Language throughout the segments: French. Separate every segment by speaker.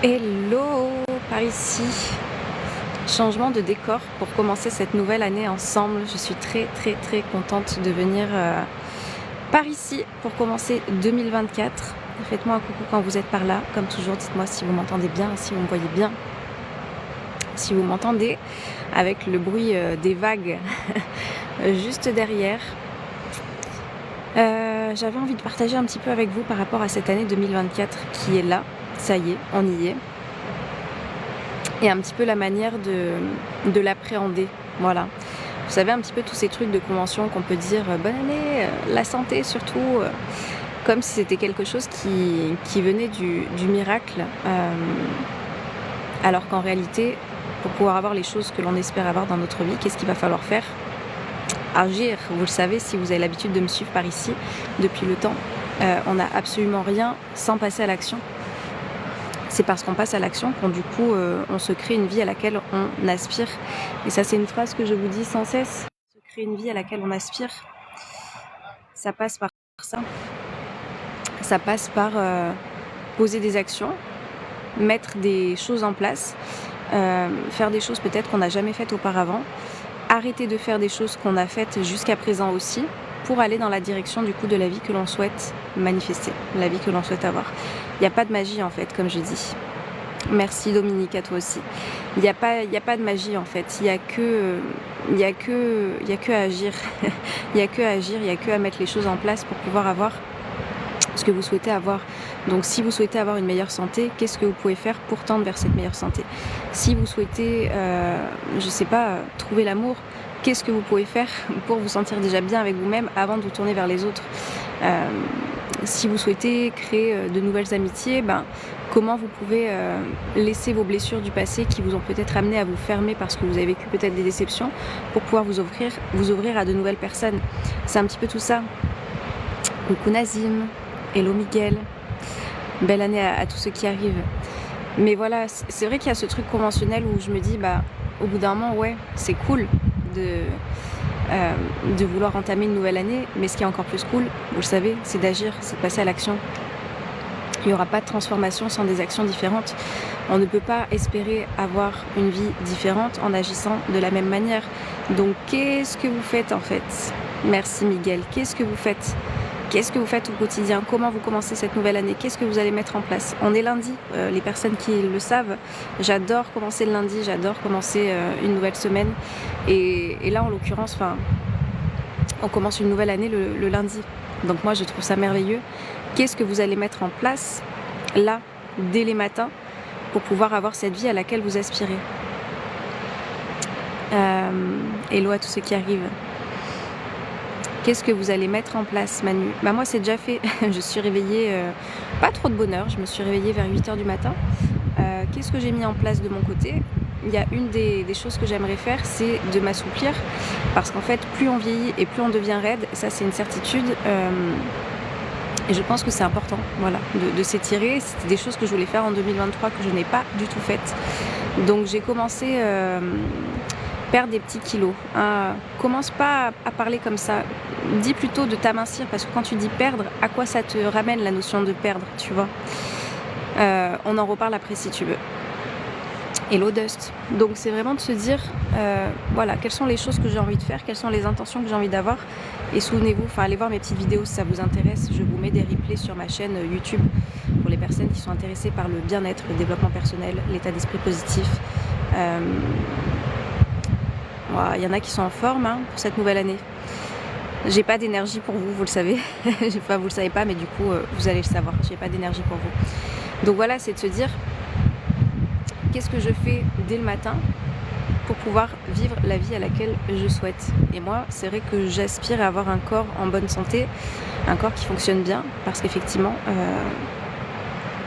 Speaker 1: Hello, par ici. Changement de décor pour commencer cette nouvelle année ensemble. Je suis très contente de venir par ici pour commencer 2024. Faites-moi un coucou quand vous êtes par là. Comme toujours, dites-moi si vous m'entendez bien, si vous me voyez bien, si vous m'entendez avec le bruit des vagues juste derrière. J'avais envie de partager un petit peu avec vous par rapport à cette année 2024 qui est là. Ça y est, on y est. Et un petit peu la manière de l'appréhender. Voilà. Vous savez, un petit peu tous ces trucs de convention qu'on peut dire bonne année, la santé surtout, comme si c'était quelque chose qui venait du miracle. Alors qu'en réalité, pour pouvoir avoir les choses que l'on espère avoir dans notre vie, qu'est-ce qu'il va falloir faire ? Agir. Vous le savez, si vous avez l'habitude de me suivre par ici depuis le temps, on n'a absolument rien sans passer à l'action. C'est parce qu'on passe à l'action qu'on du coup on se crée une vie à laquelle on aspire. Et ça, c'est une phrase que je vous dis sans cesse. Se créer une vie à laquelle on aspire, ça passe par ça. Ça passe par poser des actions, mettre des choses en place, faire des choses peut-être qu'on n'a jamais faites auparavant, arrêter de faire des choses qu'on a faites jusqu'à présent aussi, pour aller dans la direction du coup de la vie que l'on souhaite manifester, la vie que l'on souhaite avoir. Il n'y a pas de magie en fait, comme je dis. Merci Dominique, à toi aussi. Il n'y a pas de magie en fait. Il n'y a que à agir. Il n'y a que à agir, il n'y a que à mettre les choses en place pour pouvoir avoir ce que vous souhaitez avoir. Donc si vous souhaitez avoir une meilleure santé, qu'est-ce que vous pouvez faire pour tendre vers cette meilleure santé ? Si vous souhaitez, je sais pas, trouver l'amour, qu'est-ce que vous pouvez faire pour vous sentir déjà bien avec vous-même avant de vous tourner vers les autres ? Si vous souhaitez créer de nouvelles amitiés, comment vous pouvez laisser vos blessures du passé qui vous ont peut-être amené à vous fermer parce que vous avez vécu peut-être des déceptions pour pouvoir vous ouvrir à de nouvelles personnes. C'est un petit peu tout ça. Coucou Nazim, hello Miguel, belle année à tous ceux qui arrivent. Mais voilà, c'est vrai qu'il y a ce truc conventionnel où je me dis, au bout d'un moment, ouais, c'est cool de vouloir entamer une nouvelle année, mais ce qui est encore plus cool, vous le savez, c'est d'agir, c'est de passer à l'action. Il n'y aura pas de transformation sans des actions différentes. On ne peut pas espérer avoir une vie différente en agissant de la même manière. Donc qu'est-ce que vous faites en fait ? Merci Miguel, qu'est-ce que vous faites ? Qu'est-ce que vous faites au quotidien ? Comment vous commencez cette nouvelle année ? Qu'est-ce que vous allez mettre en place ? On est lundi, les personnes qui le savent, j'adore commencer le lundi, j'adore commencer une nouvelle semaine. Et là, en l'occurrence, on commence une nouvelle année le lundi. Donc moi, je trouve ça merveilleux. Qu'est-ce que vous allez mettre en place, là, dès les matins, pour pouvoir avoir cette vie à laquelle vous aspirez ? Hello à tous ceux qui arrivent. Qu'est-ce que vous allez mettre en place, Manu ? Moi, c'est déjà fait. Je suis réveillée, pas trop de bonne heure. Je me suis réveillée vers 8h du matin. Qu'est-ce que j'ai mis en place de mon côté ? Il y a une des choses que j'aimerais faire, c'est de m'assouplir. Parce qu'en fait, plus on vieillit et plus on devient raide, ça c'est une certitude. Et je pense que c'est important, voilà, de s'étirer. C'était des choses que je voulais faire en 2023 que je n'ai pas du tout faites. Donc j'ai commencé... perdre des petits kilos. Commence pas à parler comme ça. Dis plutôt de t'amincir, parce que quand tu dis perdre, à quoi ça te ramène la notion de perdre, tu vois ? On en reparle après si tu veux. Hello Dust. Donc c'est vraiment de se dire, voilà, quelles sont les choses que j'ai envie de faire, quelles sont les intentions que j'ai envie d'avoir. Et souvenez-vous, allez voir mes petites vidéos si ça vous intéresse. Je vous mets des replays sur ma chaîne YouTube pour les personnes qui sont intéressées par le bien-être, le développement personnel, l'état d'esprit positif. Il y en a qui sont en forme pour cette nouvelle année. J'ai pas d'énergie pour vous, vous le savez. Vous le savez pas, mais du coup, vous allez le savoir. J'ai pas d'énergie pour vous. Donc voilà, c'est de se dire, qu'est-ce que je fais dès le matin pour pouvoir vivre la vie à laquelle je souhaite. Et moi, c'est vrai que j'aspire à avoir un corps en bonne santé, un corps qui fonctionne bien, parce qu'effectivement...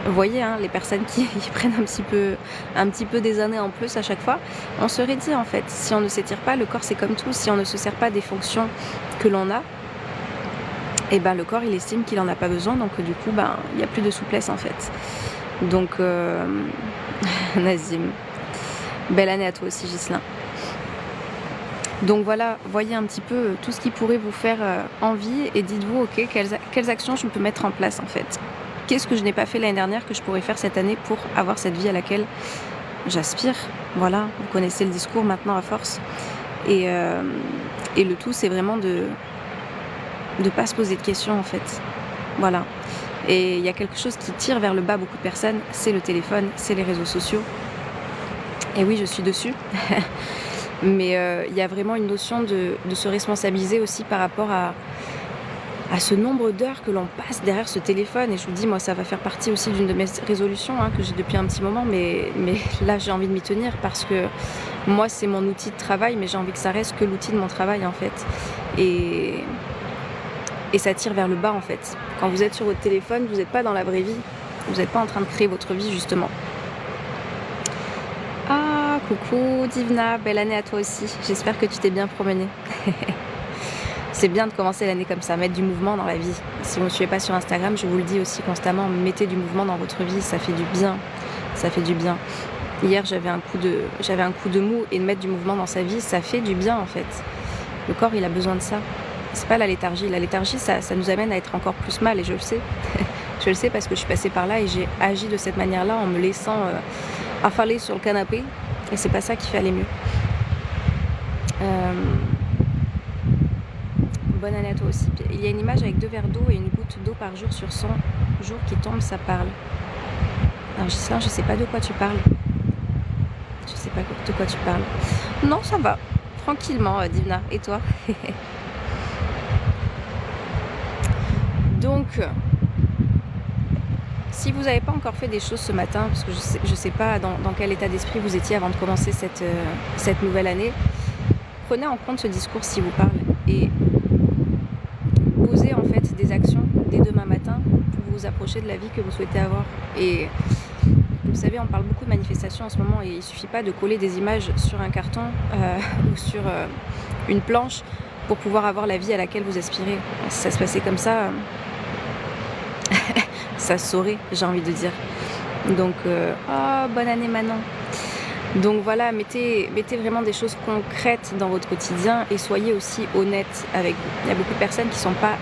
Speaker 1: vous voyez, les personnes qui prennent un petit peu des années en plus à chaque fois, on se dit en fait, si on ne s'étire pas, le corps c'est comme tout, si on ne se sert pas des fonctions que l'on a, le corps il estime qu'il n'en a pas besoin, donc du coup il n'y a plus de souplesse en fait. Donc Nazim, belle année à toi aussi Ghislain. Donc voilà, voyez un petit peu tout ce qui pourrait vous faire envie et dites-vous ok, quelles actions je peux mettre en place en fait. qu'est-ce que je n'ai pas fait l'année dernière que je pourrais faire cette année pour avoir cette vie à laquelle j'aspire. Voilà, vous connaissez le discours maintenant à force. Et le tout, c'est vraiment de pas se poser de questions en fait. Voilà. Et il y a quelque chose qui tire vers le bas beaucoup de personnes, c'est le téléphone, c'est les réseaux sociaux. Et oui, je suis dessus. Mais il y a vraiment une notion de se responsabiliser aussi par rapport à ce nombre d'heures que l'on passe derrière ce téléphone. Et je vous dis, moi, ça va faire partie aussi d'une de mes résolutions que j'ai depuis un petit moment. Mais là, j'ai envie de m'y tenir parce que moi, c'est mon outil de travail, mais j'ai envie que ça reste que l'outil de mon travail, en fait. Et ça tire vers le bas, en fait. Quand vous êtes sur votre téléphone, vous n'êtes pas dans la vraie vie. Vous n'êtes pas en train de créer votre vie, justement. Ah, coucou Divna, belle année à toi aussi. J'espère que tu t'es bien promenée. C'est bien de commencer l'année comme ça, mettre du mouvement dans la vie. Si vous ne me suivez pas sur Instagram, je vous le dis aussi constamment, mettez du mouvement dans votre vie, ça fait du bien. Ça fait du bien. Hier, j'avais un coup de mou, et de mettre du mouvement dans sa vie, ça fait du bien en fait. Le corps, il a besoin de ça. C'est pas la léthargie. La léthargie, ça nous amène à être encore plus mal, et je le sais. Je le sais parce que je suis passée par là et j'ai agi de cette manière-là en me laissant affaler sur le canapé. Et c'est pas ça qui fait aller mieux. Bonne année à toi aussi. Il y a une image avec 2 verres d'eau et une goutte d'eau par jour sur 100 jours qui tombe, ça parle. Alors Gislain, je sais pas de quoi tu parles. Je sais pas de quoi tu parles. Non, ça va. Tranquillement, Divna. Et toi? Donc, si vous n'avez pas encore fait des choses ce matin, parce que je sais pas dans quel état d'esprit vous étiez avant de commencer cette nouvelle année, prenez en compte ce discours s'il vous parle et posez en fait des actions dès demain matin pour vous approcher de la vie que vous souhaitez avoir. Et vous savez, on parle beaucoup de manifestation en ce moment et il suffit pas de coller des images sur un carton ou sur une planche pour pouvoir avoir la vie à laquelle vous aspirez. Si ça se passait comme ça, ça se saurait, j'ai envie de dire. Donc, bonne année Manon. Donc voilà, mettez vraiment des choses concrètes dans votre quotidien et soyez aussi honnête avec vous. Il y a beaucoup de personnes qui ne sont pas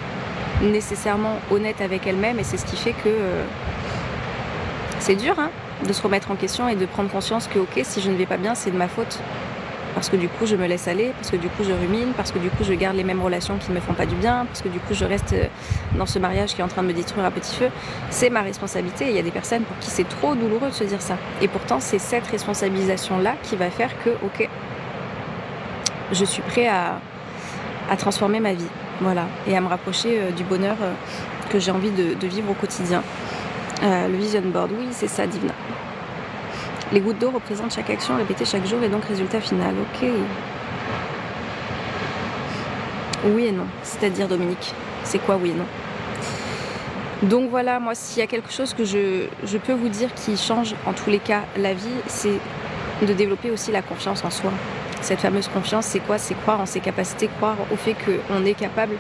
Speaker 1: nécessairement honnêtes avec elles-mêmes et c'est ce qui fait que c'est dur de se remettre en question et de prendre conscience que ok, si je ne vais pas bien, c'est de ma faute. Parce que du coup, je me laisse aller, parce que du coup, je rumine, parce que du coup, je garde les mêmes relations qui ne me font pas du bien, parce que du coup, je reste dans ce mariage qui est en train de me détruire à petit feu. C'est ma responsabilité. Et il y a des personnes pour qui c'est trop douloureux de se dire ça. Et pourtant, c'est cette responsabilisation-là qui va faire que, ok, je suis prêt à transformer ma vie. Voilà. Et à me rapprocher du bonheur que j'ai envie de vivre au quotidien. Le vision board, oui, c'est ça, Divna. Les gouttes d'eau représentent chaque action répétée chaque jour et donc résultat final. Ok. Oui et non. C'est-à-dire, Dominique, c'est quoi oui et non? Donc voilà, moi, s'il y a quelque chose que je peux vous dire qui change en tous les cas la vie, c'est de développer aussi la confiance en soi. Cette fameuse confiance, c'est quoi? C'est croire en ses capacités, croire au fait qu'on est capable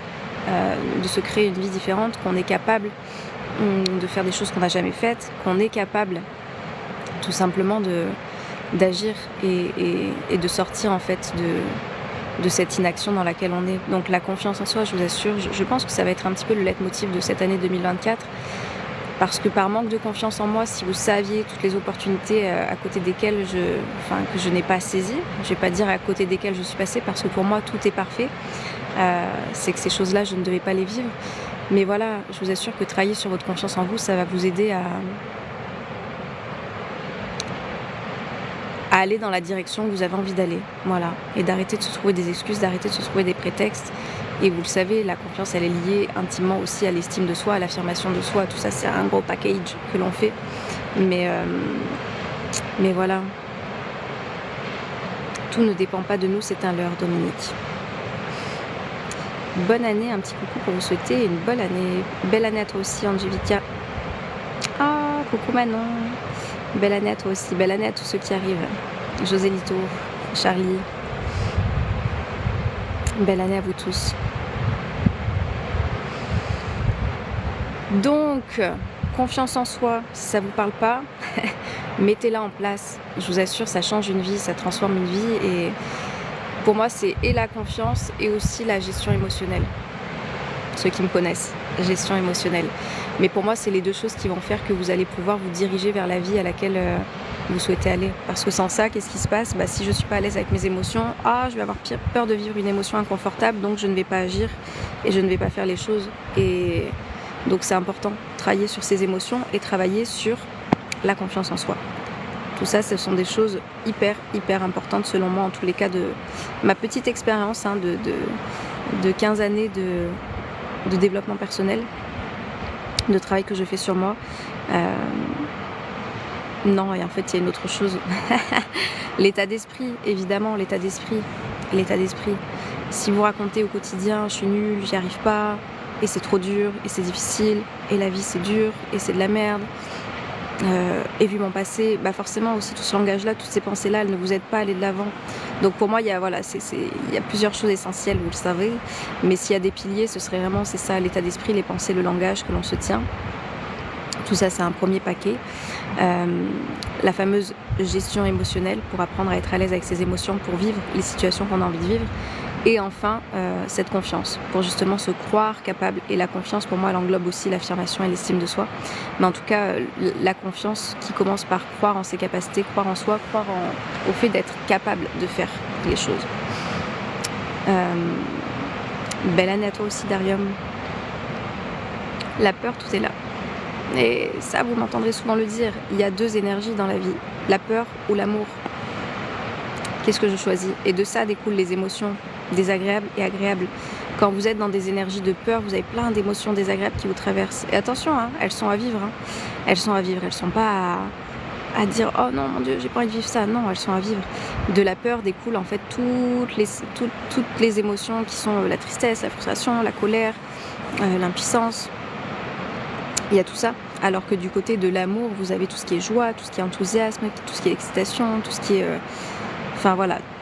Speaker 1: de se créer une vie différente, qu'on est capable de faire des choses qu'on n'a jamais faites, qu'on est capable tout simplement d'agir et de sortir en fait de cette inaction dans laquelle on est. Donc la confiance en soi, je vous assure, je pense que ça va être un petit peu le leitmotiv de cette année 2024 parce que par manque de confiance en moi, si vous saviez toutes les opportunités à côté desquelles que je n'ai pas saisies, je vais pas dire à côté desquelles je suis passée parce que pour moi tout est parfait, c'est que ces choses-là je ne devais pas les vivre, mais voilà, je vous assure que travailler sur votre confiance en vous, ça va vous aider à aller dans la direction où vous avez envie d'aller, voilà, et d'arrêter de se trouver des excuses, d'arrêter de se trouver des prétextes. Et vous le savez, la confiance, elle est liée intimement aussi à l'estime de soi, à l'affirmation de soi, tout ça, c'est un gros package que l'on fait, mais voilà, tout ne dépend pas de nous, c'est un leurre, Dominique. Bonne année, un petit coucou pour vous souhaiter une bonne année, belle année à toi aussi, Angelica. Ah, coucou Manon. Belle année à toi aussi, belle année à tous ceux qui arrivent. José Lito, Charlie. Belle année à vous tous. Donc, confiance en soi, si ça ne vous parle pas, mettez-la en place. Je vous assure, ça change une vie, ça transforme une vie. Et pour moi, c'est et la confiance et aussi la gestion émotionnelle. ceux qui me connaissent, gestion émotionnelle. Mais pour moi, c'est les deux choses qui vont faire que vous allez pouvoir vous diriger vers la vie à laquelle vous souhaitez aller. Parce que sans ça, qu'est-ce qui se passe ? Si je ne suis pas à l'aise avec mes émotions, je vais avoir peur de vivre une émotion inconfortable, donc je ne vais pas agir et je ne vais pas faire les choses. Et donc c'est important, travailler sur ces émotions et travailler sur la confiance en soi. Tout ça, ce sont des choses hyper importantes selon moi, en tous les cas de ma petite expérience de 15 années de développement personnel, de travail que je fais sur moi. Non, et en fait, il y a une autre chose. L'état d'esprit, évidemment, l'état d'esprit. Si vous racontez au quotidien, je suis nulle, j'y arrive pas, et c'est trop dur, et c'est difficile, et la vie c'est dur, et c'est de la merde, et vu mon passé, forcément aussi tout ce langage-là, toutes ces pensées-là, elles ne vous aident pas à aller de l'avant. Donc pour moi, il y a plusieurs choses essentielles, vous le savez, mais s'il y a des piliers, ce serait vraiment, c'est ça, l'état d'esprit, les pensées, le langage que l'on se tient. Tout ça, c'est un premier paquet. La fameuse gestion émotionnelle pour apprendre à être à l'aise avec ses émotions, pour vivre les situations qu'on a envie de vivre. Et enfin, cette confiance, pour justement se croire capable. Et la confiance, pour moi, elle englobe aussi l'affirmation et l'estime de soi. Mais en tout cas, la confiance qui commence par croire en ses capacités, croire en soi, au fait d'être capable de faire les choses. Belle année à toi aussi, Darium. La peur, tout est là. Et ça, vous m'entendrez souvent le dire, il y a deux énergies dans la vie, la peur ou l'amour. Qu'est-ce que je choisis ? Et de ça découlent les émotions désagréables et agréables. Quand vous êtes dans des énergies de peur, vous avez plein d'émotions désagréables qui vous traversent. Et attention, elles sont à vivre. Elles sont à vivre, elles ne sont pas à dire « Oh non, mon Dieu, j'ai pas envie de vivre ça ». Non, elles sont à vivre. De la peur découlent en fait toutes les émotions qui sont la tristesse, la frustration, la colère, l'impuissance. Il y a tout ça, alors que du côté de l'amour, vous avez tout ce qui est joie, tout ce qui est enthousiasme, tout ce qui est excitation, tout ce qui est...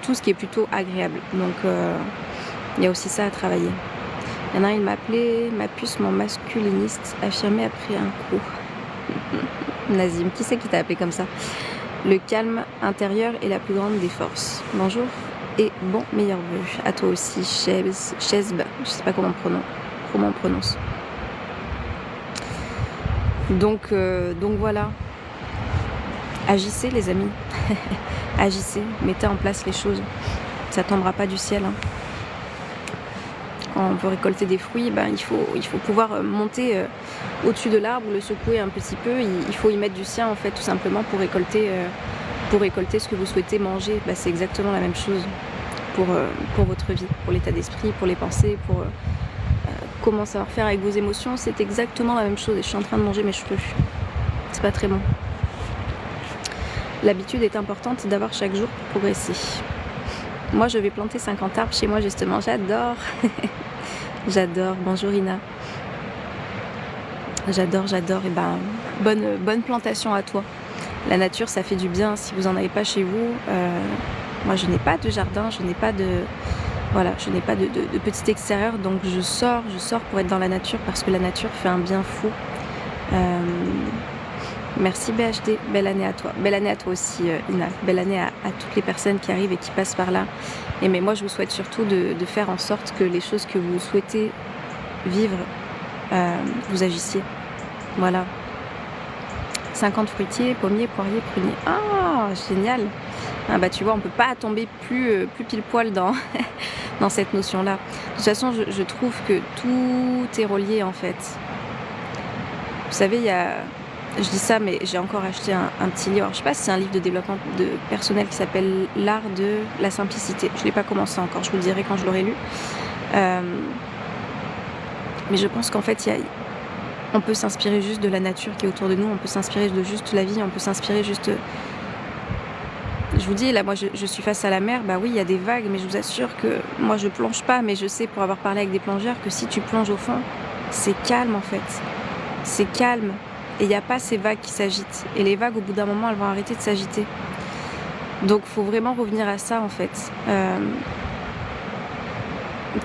Speaker 1: tout ce qui est plutôt agréable. Donc, il y a aussi ça à travailler. Il y en a un, il m'a appelé ma puce, mon masculiniste, affirmé après un coup. Nazim, qui c'est qui t'a appelé comme ça ? Le calme intérieur est la plus grande des forces. Bonjour et bon meilleur vœu. À toi aussi, Chezb, je sais pas comment on prononce. Donc voilà, agissez les amis, agissez, mettez en place les choses, ça tombera pas du ciel. Quand on veut récolter des fruits, il faut pouvoir monter au-dessus de l'arbre, le secouer un petit peu, il faut y mettre du sien en fait tout simplement pour récolter ce que vous souhaitez manger. C'est exactement la même chose pour votre vie, pour l'état d'esprit, pour les pensées, pour... comment savoir faire avec vos émotions, c'est exactement la même chose. Et je suis en train de manger mes cheveux. C'est pas très bon. L'habitude est importante d'avoir chaque jour pour progresser. Moi, je vais planter 50 arbres chez moi, justement. J'adore. J'adore. Bonjour, Ina. J'adore. Et bonne plantation à toi. La nature, ça fait du bien. Si vous n'en avez pas chez vous, moi, je n'ai pas de jardin, je n'ai pas de petit extérieur, donc je sors pour être dans la nature parce que la nature fait un bien fou. Merci BHD, belle année à toi. Belle année à toi aussi, Ina. Belle année à toutes les personnes qui arrivent et qui passent par là. Mais moi, je vous souhaite surtout de faire en sorte que les choses que vous souhaitez vivre, vous agissiez. Voilà. 50 fruitiers, pommiers, poiriers, pruniers. Ah, génial. Tu vois, on peut pas tomber plus pile poil dans cette notion-là. De toute façon, je trouve que tout est relié en fait. Vous savez, je dis ça, mais j'ai encore acheté un petit livre. Alors, je sais pas si c'est un livre de développement personnel qui s'appelle L'art de la simplicité. Je l'ai pas commencé encore, je vous le dirai quand je l'aurai lu. Mais je pense qu'en fait, on peut s'inspirer juste de la nature qui est autour de nous, on peut s'inspirer de juste la vie, on peut s'inspirer juste... Je vous dis, là, moi, je suis face à la mer, oui, il y a des vagues, mais je vous assure que moi, je plonge pas, mais je sais, pour avoir parlé avec des plongeurs, que si tu plonges au fond, c'est calme, en fait. C'est calme. Et il n'y a pas ces vagues qui s'agitent. Et les vagues, au bout d'un moment, elles vont arrêter de s'agiter. Donc, il faut vraiment revenir à ça, en fait.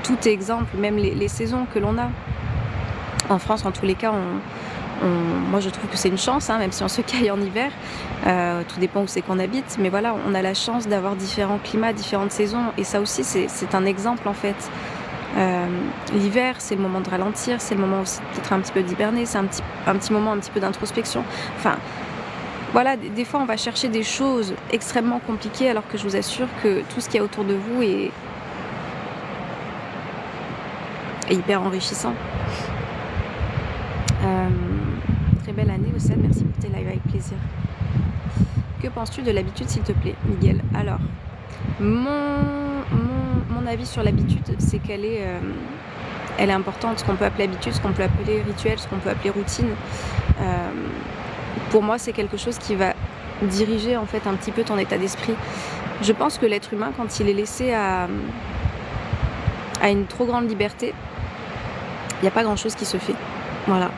Speaker 1: Tout est exemple, même les saisons que l'on a. En France, en tous les cas, moi je trouve que c'est une chance, même si on se caille en hiver, tout dépend où c'est qu'on habite, mais voilà, on a la chance d'avoir différents climats, différentes saisons, et ça aussi c'est un exemple en fait. L'hiver, c'est le moment de ralentir, c'est le moment aussi peut-être un petit peu d'hiberner, c'est un petit moment un petit peu d'introspection. Enfin, voilà, des fois on va chercher des choses extrêmement compliquées alors que je vous assure que tout ce qu'il y a autour de vous est hyper enrichissant. Très belle année, Océane, merci pour tes lives, avec plaisir. Que penses-tu de l'habitude, s'il te plaît, Miguel? Alors, mon avis sur l'habitude, c'est qu'elle est, elle est importante, ce qu'on peut appeler habitude, ce qu'on peut appeler rituel, ce qu'on peut appeler routine. Pour moi, c'est quelque chose qui va diriger en fait un petit peu ton état d'esprit. Je pense que l'être humain, quand il est laissé à une trop grande liberté, il n'y a pas grand-chose qui se fait. Voilà.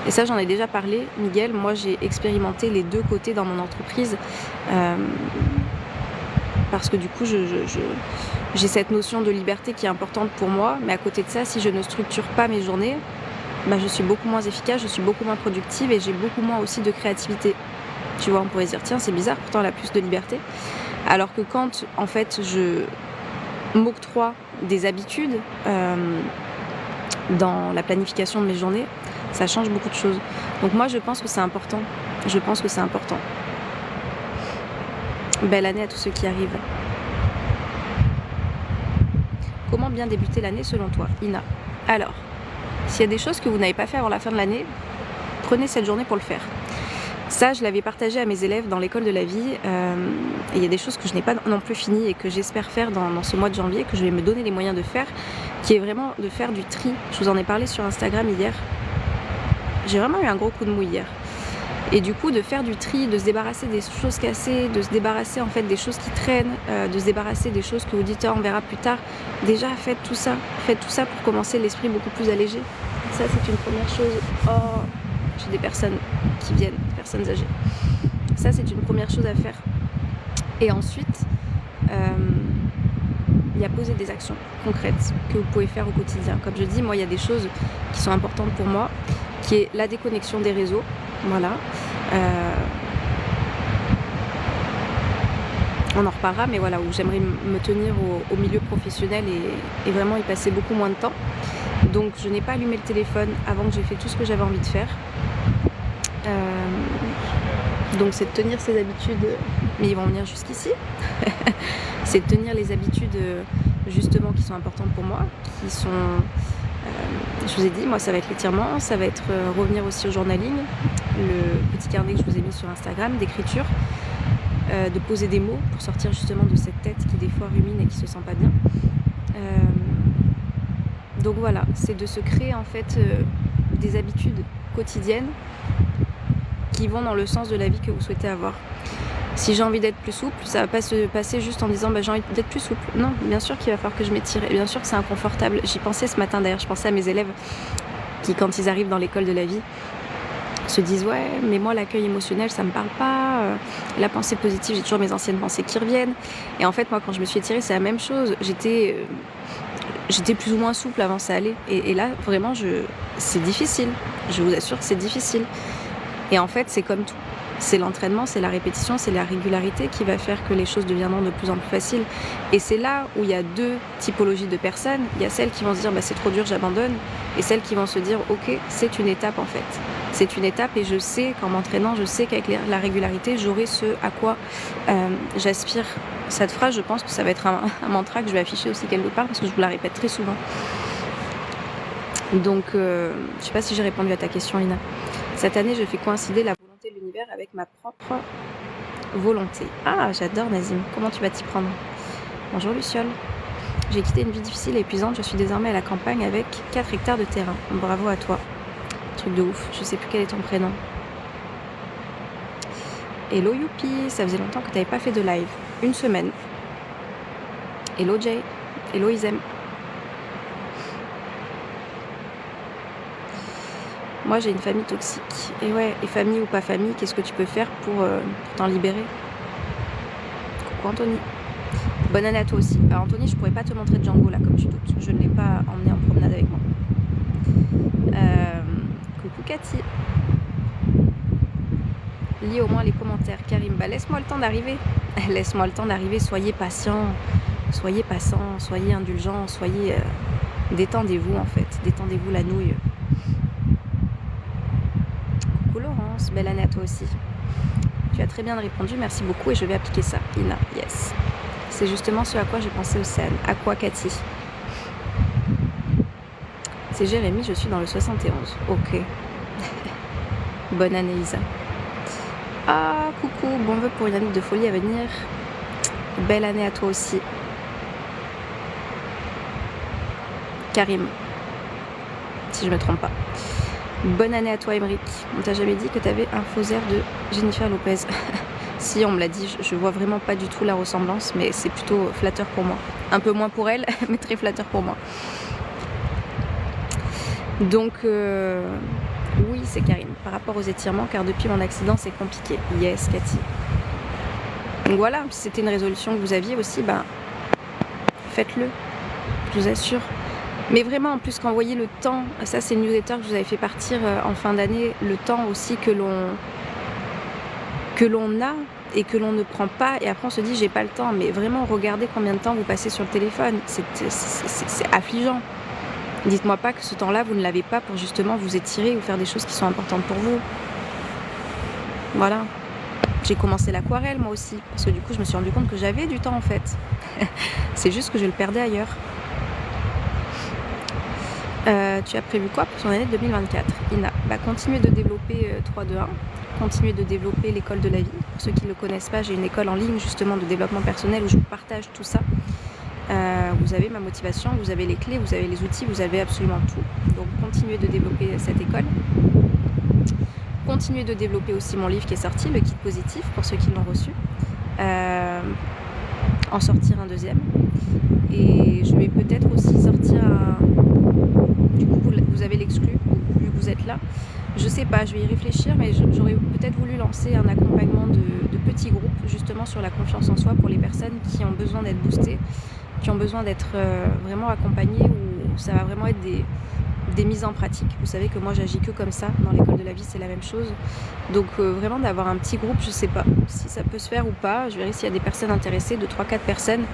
Speaker 1: Et ça, j'en ai déjà parlé, Miguel. Moi, j'ai expérimenté les deux côtés dans mon entreprise. Parce que du coup, j'ai cette notion de liberté qui est importante pour moi. Mais à côté de ça, si je ne structure pas mes journées, je suis beaucoup moins efficace, je suis beaucoup moins productive et j'ai beaucoup moins aussi de créativité. Tu vois, on pourrait se dire, tiens, c'est bizarre, pourtant elle a plus de liberté. Alors que quand, en fait, je m'octroie des habitudes dans la planification de mes journées, ça change beaucoup de choses. Donc moi, je pense que c'est important. Je pense que c'est important. Belle année à tous ceux qui arrivent. Comment bien débuter l'année selon toi, Ina? Alors, s'il y a des choses que vous n'avez pas fait avant la fin de l'année, prenez cette journée pour le faire. Ça, je l'avais partagé à mes élèves dans l'école de la vie. Et il y a des choses que je n'ai pas non plus finies et que j'espère faire dans ce mois de janvier, que je vais me donner les moyens de faire, qui est vraiment de faire du tri. Je vous en ai parlé sur Instagram hier. J'ai vraiment eu un gros coup de mou hier. Et du coup, de faire du tri, de se débarrasser des choses cassées, de se débarrasser en fait des choses qui traînent, de se débarrasser des choses que vous dites, on verra plus tard. Déjà, faites tout ça. Faites tout ça pour commencer l'esprit beaucoup plus allégé. Ça, c'est une première chose. Oh, j'ai des personnes qui viennent, des personnes âgées. Ça, c'est une première chose à faire. Et ensuite, il y a poser des actions concrètes que vous pouvez faire au quotidien. Comme je dis, moi, il y a des choses qui sont importantes pour moi, qui est la déconnexion des réseaux. Voilà. On en reparlera, mais voilà, où j'aimerais me tenir au milieu professionnel et vraiment y passer beaucoup moins de temps. Donc je n'ai pas allumé le téléphone avant que j'ai fait tout ce que j'avais envie de faire. Donc c'est de tenir ces habitudes, mais ils vont venir jusqu'ici. C'est de tenir les habitudes justement qui sont importantes pour moi, qui sont... je vous ai dit, moi ça va être l'étirement, ça va être revenir aussi au journaling, le petit carnet que je vous ai mis sur Instagram d'écriture, de poser des mots pour sortir justement de cette tête qui des fois rumine et qui se sent pas bien. Donc voilà, c'est de se créer en fait des habitudes quotidiennes qui vont dans le sens de la vie que vous souhaitez avoir. Si j'ai envie d'être plus souple, ça va pas se passer juste en disant j'ai envie d'être plus souple. Non, bien sûr qu'il va falloir que je m'étire et bien sûr que c'est inconfortable. J'y pensais ce matin d'ailleurs, je pensais à mes élèves qui, quand ils arrivent dans l'école de la vie, se disent ouais, mais moi l'accueil émotionnel ça me parle pas, la pensée positive, j'ai toujours mes anciennes pensées qui reviennent. Et en fait, moi quand je me suis étirée, c'est la même chose. J'étais plus ou moins souple avant, ça allait. Et là, vraiment, c'est difficile. Je vous assure que c'est difficile. Et en fait, c'est comme tout. C'est l'entraînement, c'est la répétition, c'est la régularité qui va faire que les choses deviendront de plus en plus faciles. Et c'est là où il y a deux typologies de personnes. Il y a celles qui vont se dire c'est trop dur, j'abandonne. Et celles qui vont se dire ok, c'est une étape en fait. C'est une étape et je sais qu'en m'entraînant, je sais qu'avec la régularité, j'aurai ce à quoi j'aspire. Cette phrase, je pense que ça va être un mantra que je vais afficher aussi quelque part parce que je vous la répète très souvent. Donc, je ne sais pas si j'ai répondu à ta question, Ina. Cette année, je fais coïncider la volonté de l'univers avec ma propre volonté. Ah, j'adore Nazim. Comment tu vas t'y prendre? Bonjour Luciole. J'ai quitté une vie difficile et épuisante. Je suis désormais à la campagne avec 4 hectares de terrain. Bravo à toi. Truc de ouf. Je sais plus quel est ton prénom. Hello Youpi. Ça faisait longtemps que tu n'avais pas fait de live. 1 semaine. Hello Jay. Hello Isem. Moi, j'ai une famille toxique. Et ouais, et famille ou pas famille, qu'est-ce que tu peux faire pour t'en libérer? Coucou Anthony. Bonne année à toi aussi. Alors Anthony, je pourrais pas te montrer Django là, comme tu doutes. Je ne l'ai pas emmené en promenade avec moi. Coucou Cathy. Lis au moins les commentaires. Karim, laisse-moi le temps d'arriver. Laisse-moi le temps d'arriver. Soyez patient. Soyez indulgent. Soyez... Détendez-vous en fait, détendez-vous la nouille. Coucou Laurence, belle année à toi aussi. Tu as très bien répondu, merci beaucoup et je vais appliquer ça. Ina, yes. C'est justement ce à quoi j'ai pensé, Océane. À quoi, Cathy? C'est Jérémy, je suis dans le 71. Ok. Bonne année, Isa. Ah, coucou, bon vœu pour une année de folie à venir. Belle année à toi aussi. Karim, si je me trompe pas. Bonne année à toi, Émeric. On t'a jamais dit que t'avais un faux air de Jennifer Lopez? Si, on me l'a dit, je vois vraiment pas du tout la ressemblance, mais c'est plutôt flatteur pour moi. Un peu moins pour elle, mais très flatteur pour moi. Donc, oui, c'est Karine. Par rapport aux étirements, car depuis mon accident, c'est compliqué. Yes, Cathy. Donc voilà, si c'était une résolution que vous aviez aussi, ben, faites-le. Je vous assure. Mais vraiment, en plus, quand vous voyez le temps, ça c'est une newsletter que je vous avais fait partir en fin d'année, le temps aussi que l'on a et que l'on ne prend pas, et après on se dit j'ai pas le temps, mais vraiment regardez combien de temps vous passez sur le téléphone, c'est affligeant. Dites-moi pas que ce temps-là vous ne l'avez pas pour justement vous étirer ou faire des choses qui sont importantes pour vous. Voilà. J'ai commencé l'aquarelle moi aussi, parce que du coup je me suis rendu compte que j'avais du temps en fait. C'est juste que je le perdais ailleurs. Tu as prévu quoi pour ton année 2024? Ina, continuer de développer 3-2-1, continuer de développer l'école de la vie. Pour ceux qui ne le connaissent pas, j'ai une école en ligne justement de développement personnel où je vous partage tout ça. Vous avez ma motivation, vous avez les clés, vous avez les outils, vous avez absolument tout. Donc continuez de développer cette école. Continuez de développer aussi mon livre qui est sorti, le kit positif, pour ceux qui l'ont reçu. En sortir un deuxième. Et je vais peut-être aussi sortir un... Du coup, vous avez l'exclu, vu que vous êtes là. Je sais pas, je vais y réfléchir, mais j'aurais peut-être voulu lancer un accompagnement de petits groupes, justement sur la confiance en soi pour les personnes qui ont besoin d'être boostées, qui ont besoin d'être vraiment accompagnées, où ça va vraiment être des mises en pratique. Vous savez que moi j'agis que comme ça, dans l'école de la vie c'est la même chose. Donc vraiment d'avoir un petit groupe, je sais pas si ça peut se faire ou pas. Je verrai s'il y a des personnes intéressées, 2-3-4 personnes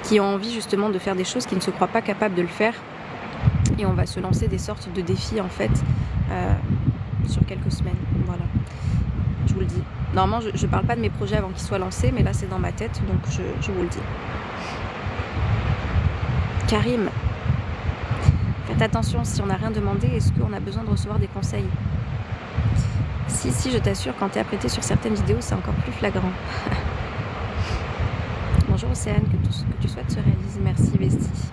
Speaker 1: qui ont envie justement de faire des choses, qui ne se croient pas capables de le faire. Et on va se lancer des sortes de défis en fait sur quelques semaines. Voilà, je vous le dis. Normalement je parle pas de mes projets avant qu'ils soient lancés, mais là c'est dans ma tête, donc je vous le dis. Karim, faites attention, si on n'a rien demandé, est-ce qu'on a besoin de recevoir des conseils? Si, je t'assure, quand tu es apprêté sur certaines vidéos, c'est encore plus flagrant. Bonjour Océane, que tout ce que tu souhaites se réalise. Merci Vestie.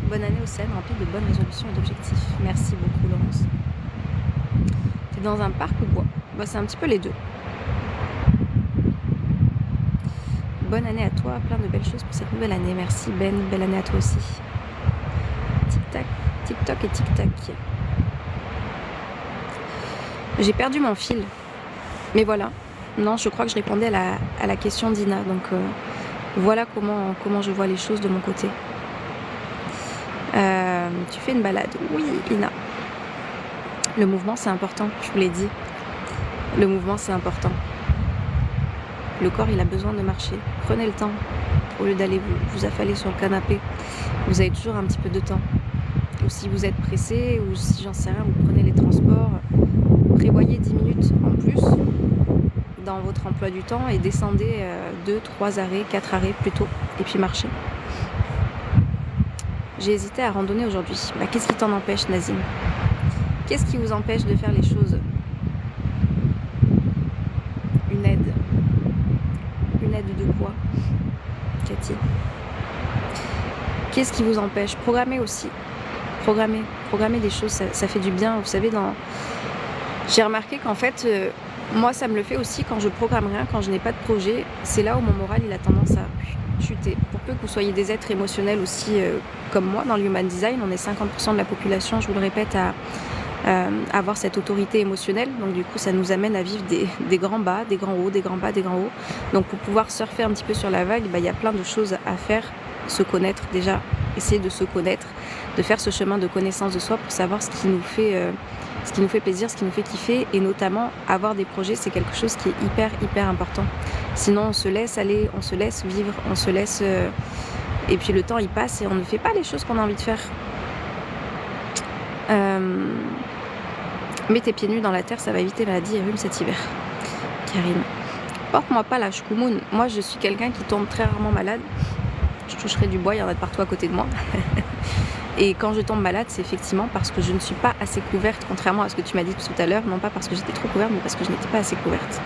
Speaker 1: Bonne année Océane, remplie de bonnes résolutions et d'objectifs. Merci beaucoup Laurence. T'es dans un parc ou bois? C'est un petit peu les deux. Bonne année à toi, plein de belles choses pour cette nouvelle année. Merci Ben, belle année à toi aussi. Tic-tac, tic-toc et tic-tac. J'ai perdu mon fil. Mais voilà. Non, je crois que je répondais à la question d'Ina. Donc voilà comment je vois les choses de mon côté. Tu fais une balade? Oui, Ina. Le mouvement, c'est important, je vous l'ai dit. Le mouvement, c'est important. Le corps, il a besoin de marcher. Prenez le temps. Au lieu d'aller vous affaler sur le canapé, vous avez toujours un petit peu de temps. Ou si vous êtes pressé, ou si j'en sais rien, vous prenez les transports, prévoyez 10 minutes en plus dans votre emploi du temps et descendez 2, 3 arrêts, 4 arrêts plutôt, et puis marchez. J'ai hésité à randonner aujourd'hui. Qu'est-ce qui t'en empêche, Nazim? Qu'est-ce qui vous empêche de faire les choses? Une aide. Une aide de quoi, Cathy? Qu'est-ce qui vous empêche? Programmez aussi. Programmer des choses, ça fait du bien. Vous savez, j'ai remarqué qu'en fait, moi, ça me le fait aussi quand je programme rien, quand je n'ai pas de projet. C'est là où mon moral, il a tendance à chuter. Pour peu que vous soyez des êtres émotionnels aussi, comme moi, dans le Human Design, on est 50% de la population, je vous le répète, à avoir cette autorité émotionnelle. Donc du coup, ça nous amène à vivre des grands bas, des grands hauts, des grands bas, des grands hauts. Donc pour pouvoir surfer un petit peu sur la vague, il y a plein de choses à faire. Se connaître déjà, essayer de se connaître, de faire ce chemin de connaissance de soi pour savoir ce qui nous fait plaisir, ce qui nous fait kiffer, et notamment avoir des projets, c'est quelque chose qui est hyper important. Sinon on se laisse aller, on se laisse vivre, on se laisse Et puis le temps il passe et on ne fait pas les choses qu'on a envie de faire. Mets tes pieds nus dans la terre, ça va éviter maladie et rhume cet hiver. Karim. Porte-moi pas la chkoumoun. Moi je suis quelqu'un qui tombe très rarement malade. Je toucherai du bois, il y en a de partout à côté de moi. Et quand je tombe malade, c'est effectivement parce que je ne suis pas assez couverte, contrairement à ce que tu m'as dit tout à l'heure, non pas parce que j'étais trop couverte, mais parce que je n'étais pas assez couverte.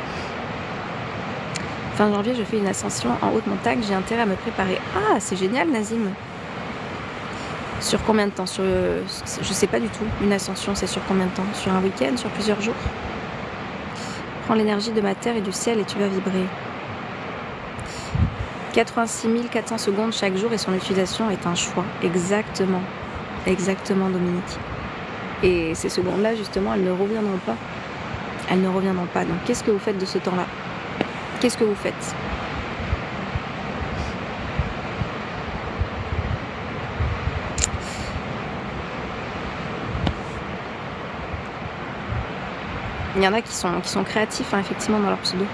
Speaker 1: Fin janvier, je fais une ascension en haute montagne, j'ai intérêt à me préparer. Ah, c'est génial, Nazim. Sur combien de temps? Je sais pas du tout. Une ascension, c'est sur combien de temps? Sur un week-end? Sur plusieurs jours? Prends l'énergie de ma terre et du ciel et tu vas vibrer. 86 400 secondes chaque jour et son utilisation est un choix. Exactement. Exactement, Dominique. Et ces secondes-là, justement, elles ne reviendront pas. Elles ne reviendront pas. Donc, qu'est-ce que vous faites de ce temps-là? Qu'est-ce que vous faites? Il y en a qui sont créatifs, hein, effectivement, dans leur pseudo.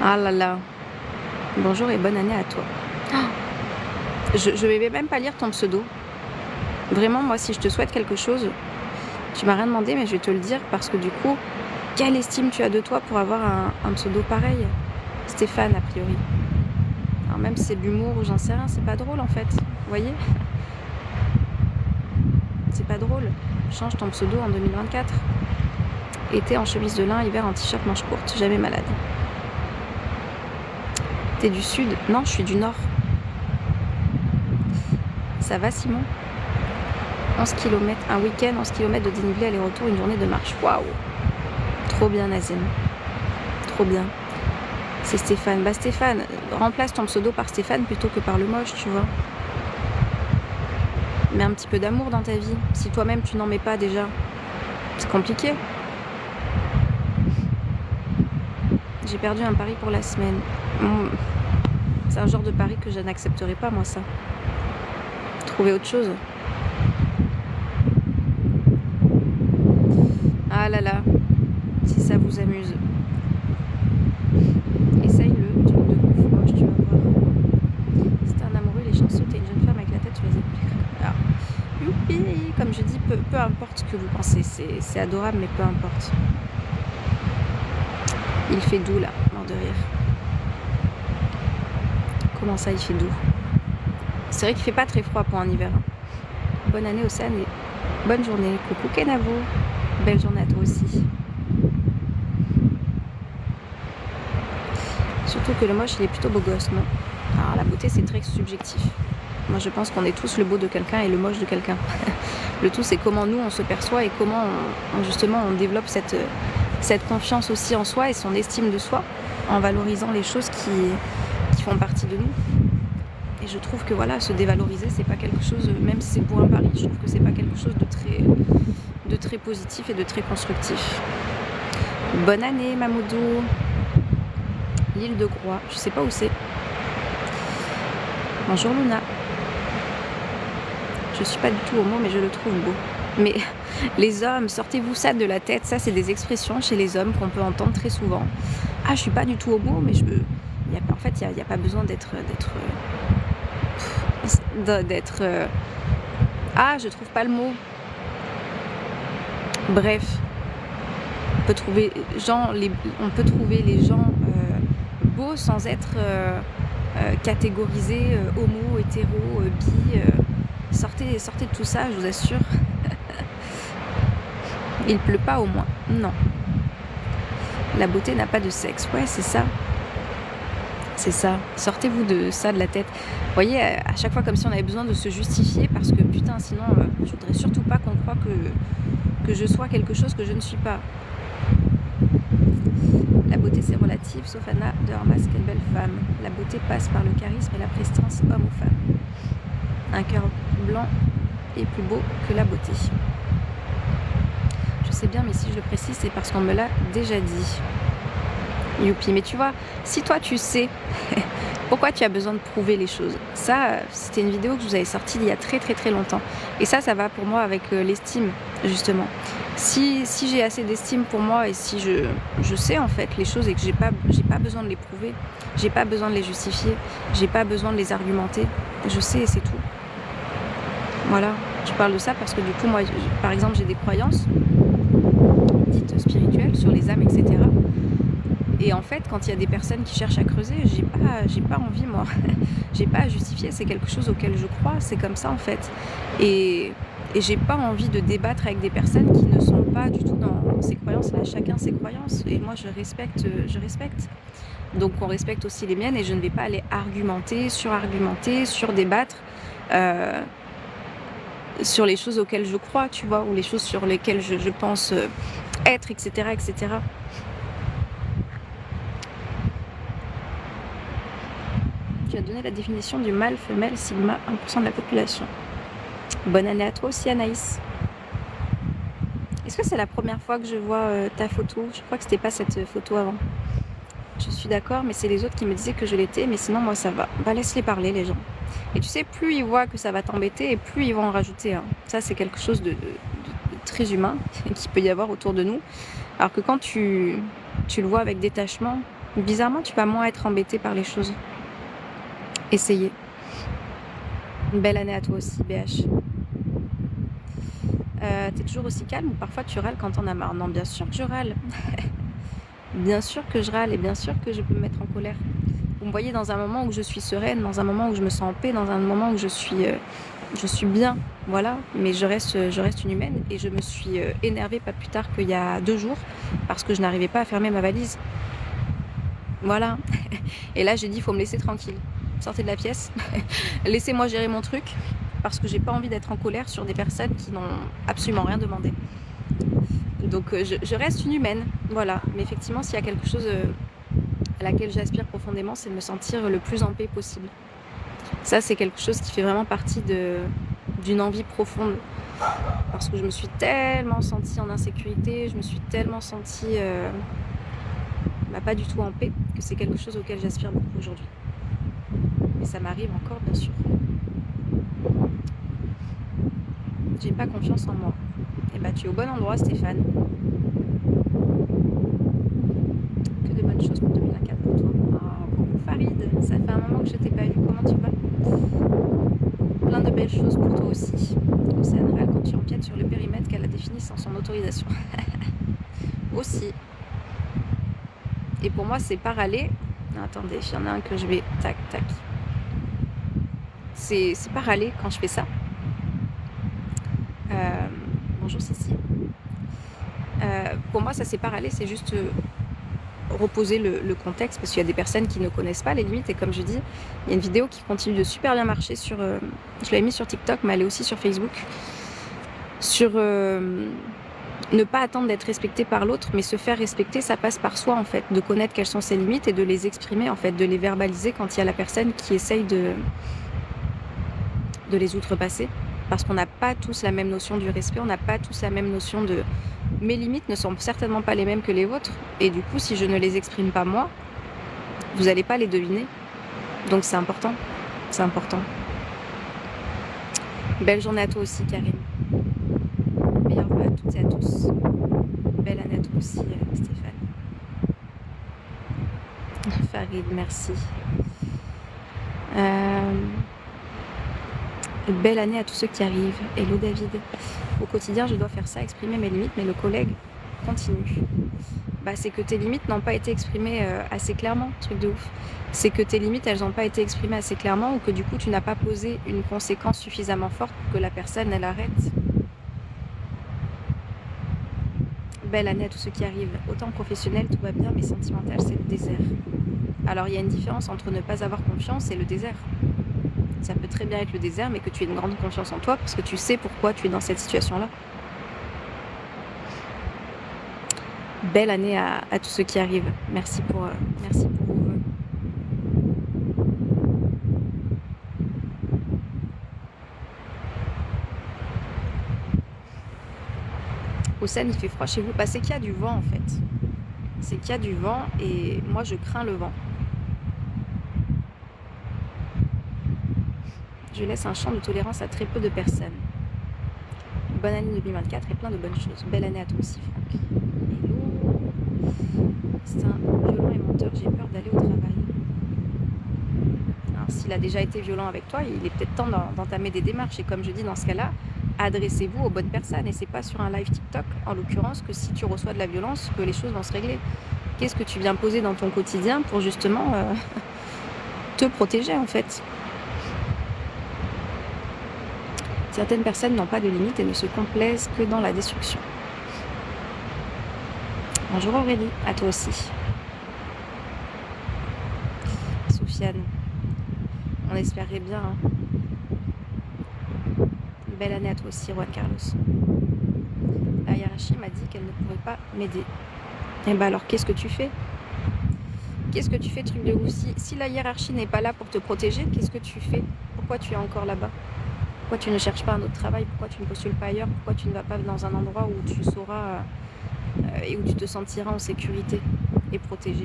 Speaker 1: Ah là là. Bonjour et bonne année à toi. Je vais même pas lire ton pseudo. Vraiment, moi, si je te souhaite quelque chose, tu m'as rien demandé, mais je vais te le dire parce que du coup, quelle estime tu as de toi pour avoir un pseudo pareil? Stéphane, a priori. Alors même si c'est de l'humour ou j'en sais rien, c'est pas drôle en fait. Vous voyez? C'est pas drôle. Change ton pseudo en 2024. Été en chemise de lin, hiver en t-shirt manche courte, jamais malade. T'es du sud? Non, je suis du nord. Ça va, Simon? 11 km, un week-end, 11 km de dénivelé, aller-retour, une journée de marche. Waouh! Trop bien, Nazim. Trop bien. C'est Stéphane. Bah, Stéphane, remplace ton pseudo par Stéphane plutôt que par le moche, tu vois. Mets un petit peu d'amour dans ta vie. Si toi-même, tu n'en mets pas déjà, c'est compliqué. J'ai perdu un pari pour la semaine. C'est un genre de pari que je n'accepterai pas, moi, ça. Trouver autre chose. Ah là là, si ça vous amuse. Essaye-le, truc de ouf, moche, tu vas voir. Si t'es un amoureux, il est chanceux, t'es une jeune femme avec la tête sur les épaules. Alors, youpi, comme je dis, peu importe ce que vous pensez, c'est adorable, mais peu importe. Il fait doux là, mort de rire. Comment ça, il fait doux? C'est vrai qu'il fait pas très froid pour un hiver. Hein. Bonne année Océane et bonne journée. Coucou Kenavo. Belle journée à toi aussi. Surtout que le moche, il est plutôt beau gosse, non? Alors la beauté, c'est très subjectif. Moi, je pense qu'on est tous le beau de quelqu'un et le moche de quelqu'un. Le tout, c'est comment nous, on se perçoit et comment, justement, on développe cette confiance aussi en soi et son estime de soi en valorisant les choses qui font partie de nous. Et je trouve que voilà, se dévaloriser, c'est pas quelque chose, même si c'est pour un pari, je trouve que c'est pas quelque chose de très positif et de très constructif. Bonne année, Mamoudou. L'île de Groix, je sais pas où c'est. Bonjour Luna. Je suis pas du tout homo, mais je le trouve beau. Mais les hommes, sortez-vous ça de la tête. Ça, c'est des expressions chez les hommes qu'on peut entendre très souvent. Ah, je suis pas du tout homo, mais en fait, il n'y a pas besoin d'être... Ah, je trouve pas le mot. Bref, on peut trouver les gens beaux sans être catégorisés homo, hétéro, bi. Sortez de tout ça, je vous assure. Il pleut pas au moins. Non. La beauté n'a pas de sexe. Ouais, c'est ça. C'est ça. Sortez-vous de ça de la tête. Vous voyez, à chaque fois comme si on avait besoin de se justifier parce que putain, sinon, je voudrais surtout pas qu'on croie que je sois quelque chose que je ne suis pas. La beauté, c'est relatif, sauf Anna de Armas, quelle belle femme. La beauté passe par le charisme et la prestance homme ou femme. Un cœur blanc est plus beau que la beauté. Je sais bien, mais si je le précise, c'est parce qu'on me l'a déjà dit. Youpi, mais tu vois, si toi tu sais Pourquoi tu as besoin de prouver les choses? Ça, c'était une vidéo que je vous avais sortie il y a très très très longtemps. Et ça va pour moi avec l'estime, justement. Si j'ai assez d'estime pour moi et si je sais en fait les choses et que j'ai pas besoin de les prouver, j'ai pas besoin de les justifier, j'ai pas besoin de les argumenter, je sais et c'est tout. Voilà, je parle de ça parce que du coup, moi, par exemple, j'ai des croyances dites spirituelles sur les âmes, etc. Et en fait, quand il y a des personnes qui cherchent à creuser, j'ai pas envie, moi. J'ai pas à justifier, c'est quelque chose auquel je crois, c'est comme ça en fait. Et j'ai pas envie de débattre avec des personnes qui ne sont pas du tout dans ces croyances-là. Chacun ses croyances. Et moi, je respecte, je respecte. Donc, on respecte aussi les miennes et je ne vais pas aller argumenter, surdébattre sur les choses auxquelles je crois, tu vois, ou les choses sur lesquelles je pense être, etc., etc. Tu as donné la définition du mâle, femelle, sigma, 1% de la population. Bonne année à toi aussi, Anaïs. Est-ce que c'est la première fois que je vois ta photo? Je crois que c'était pas cette photo avant. Je suis d'accord, mais c'est les autres qui me disaient que je l'étais, mais sinon moi ça va. Bah laisse-les parler les gens. Et tu sais, plus ils voient que ça va t'embêter, et plus ils vont en rajouter. Hein. Ça c'est quelque chose de très humain qu'il peut y avoir autour de nous. Alors que quand tu le vois avec détachement, bizarrement tu vas moins être embêté par les choses. Essayez. Une belle année à toi aussi, BH. T'es toujours aussi calme ou parfois tu râles quand t'en as marre? Non, bien sûr que je râle. Bien sûr que je râle et bien sûr que je peux me mettre en colère. Vous me voyez dans un moment où je suis sereine, dans un moment où je me sens en paix, dans un moment où je suis bien, voilà. Mais je reste une humaine et je me suis énervée pas plus tard qu'il y a 2 jours parce que je n'arrivais pas à fermer ma valise. Voilà. Et là j'ai dit, il faut me laisser tranquille. Sortez de la pièce, laissez-moi gérer mon truc parce que j'ai pas envie d'être en colère sur des personnes qui n'ont absolument rien demandé. Donc je reste une humaine, voilà. Mais effectivement, s'il y a quelque chose à laquelle j'aspire profondément, c'est de me sentir le plus en paix possible. Ça, c'est quelque chose qui fait vraiment partie d'une envie profonde. Parce que je me suis tellement sentie en insécurité, je me suis tellement sentie pas du tout en paix, que c'est quelque chose auquel j'aspire beaucoup aujourd'hui. Et ça m'arrive encore, bien sûr. J'ai pas confiance en moi. Et bah tu es au bon endroit, Stéphane. Que de bonnes choses pour 2024 pour toi. Oh, coucou Farid, ça fait un moment que je t'ai pas vu, comment tu vas? Plein de belles choses pour toi aussi. Océane râle quand tu empiètes sur le périmètre qu'elle a défini sans son autorisation. Aussi. Et pour moi, c'est pas râler. Non, attendez, il y en a un que je vais... Tac, tac. C'est pas râler quand je fais ça. Bonjour Cécile. Pour moi, ça c'est pas râler, c'est juste reposer le contexte parce qu'il y a des personnes qui ne connaissent pas les limites. Et comme je dis, il y a une vidéo qui continue de super bien marcher sur... je l'avais mis sur TikTok, mais elle est aussi sur Facebook. Sur ne pas attendre d'être respecté par l'autre, mais se faire respecter, ça passe par soi en fait. De connaître quelles sont ses limites et de les exprimer en fait, de les verbaliser quand il y a la personne qui essaye de les outrepasser. Parce qu'on n'a pas tous la même notion du respect, on n'a pas tous la même notion de... Mes limites ne sont certainement pas les mêmes que les vôtres. Et du coup, si je ne les exprime pas moi, vous n'allez pas les deviner. Donc c'est important. C'est important. Belle journée à toi aussi, Karim. Meilleurs vœux à toutes et à tous. Belle année à toi aussi, Stéphane. Farid, merci. Belle année à tous ceux qui arrivent. Hello David. Au quotidien, je dois faire ça, exprimer mes limites, mais le collègue continue. Bah, c'est que tes limites n'ont pas été exprimées assez clairement, truc de ouf. C'est que tes limites, elles n'ont pas été exprimées assez clairement ou que du coup, tu n'as pas posé une conséquence suffisamment forte pour que la personne, elle arrête. Belle année à tous ceux qui arrivent. Autant professionnel, tout va bien, mais sentimental, c'est le désert. Alors, il y a une différence entre ne pas avoir confiance et le désert. Ça peut très bien être le désert, mais que tu aies une grande confiance en toi parce que tu sais pourquoi tu es dans cette situation-là. Belle année à tous ceux qui arrivent. Merci pour vos vœux. Au Seine, il fait froid chez vous. Bah, c'est qu'il y a du vent en fait. C'est qu'il y a du vent et moi je crains le vent. Je laisse un champ de tolérance à très peu de personnes. Bonne année 2024 et plein de bonnes choses. Belle année à toi aussi, Franck. Hello. C'est un violent et menteur, j'ai peur d'aller au travail. Alors, s'il a déjà été violent avec toi, il est peut-être temps d'entamer des démarches. Et comme je dis, dans ce cas-là, adressez-vous aux bonnes personnes. Et c'est pas sur un live TikTok, en l'occurrence, que si tu reçois de la violence, que les choses vont se régler. Qu'est-ce que tu viens poser dans ton quotidien pour justement te protéger, en fait? Certaines personnes n'ont pas de limites et ne se complaisent que dans la destruction. Bonjour Aurélie, à toi aussi. Sofiane, on espérait bien. Hein. Belle année à toi aussi, Juan Carlos. La hiérarchie m'a dit qu'elle ne pourrait pas m'aider. Et bah alors, qu'est-ce que tu fais? Qu'est-ce que tu fais, truc de ouf? Si la hiérarchie n'est pas là pour te protéger, qu'est-ce que tu fais? Pourquoi tu es encore là-bas? Pourquoi tu ne cherches pas un autre travail? Pourquoi tu ne postules pas ailleurs? Pourquoi tu ne vas pas dans un endroit où tu sauras et où tu te sentiras en sécurité et protégé?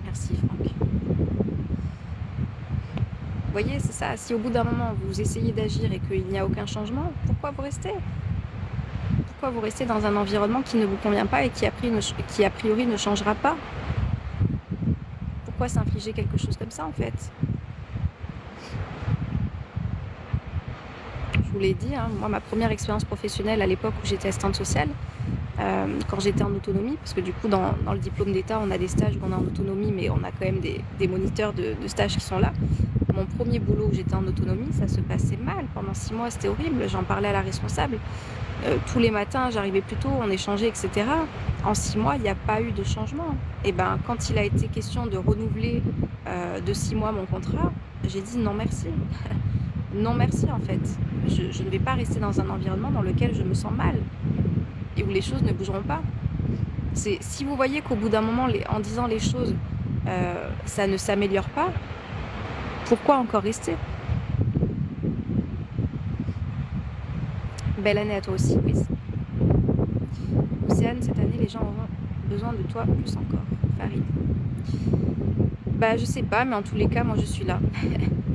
Speaker 1: Merci Franck. Vous voyez, c'est ça. Si au bout d'un moment, vous essayez d'agir et qu'il n'y a aucun changement, pourquoi vous restez? Pourquoi vous restez dans un environnement qui ne vous convient pas et qui a priori ne changera pas? Pourquoi s'infliger quelque chose comme ça, en fait? Je vous l'ai dit, hein, moi, ma première expérience professionnelle à l'époque où j'étais assistante sociale, quand j'étais en autonomie, parce que du coup, dans le diplôme d'État, on a des stages où on est en autonomie, mais on a quand même des moniteurs de stage qui sont là. Mon premier boulot où j'étais en autonomie, ça se passait mal. Pendant 6 mois, c'était horrible. J'en parlais à la responsable. Tous les matins, j'arrivais plus tôt, on échangeait, etc. En 6 mois, il n'y a pas eu de changement. Et ben, quand il a été question de renouveler de 6 mois mon contrat, j'ai dit non merci. Non merci, en fait. Je ne vais pas rester dans un environnement dans lequel je me sens mal et où les choses ne bougeront pas. Si vous voyez qu'au bout d'un moment, en disant les choses, ça ne s'améliore pas, pourquoi encore rester? Belle année à toi aussi, Louise. Océane, cette année, les gens auront besoin de toi plus encore. Farid. Bah, je sais pas, mais en tous les cas, moi, je suis là.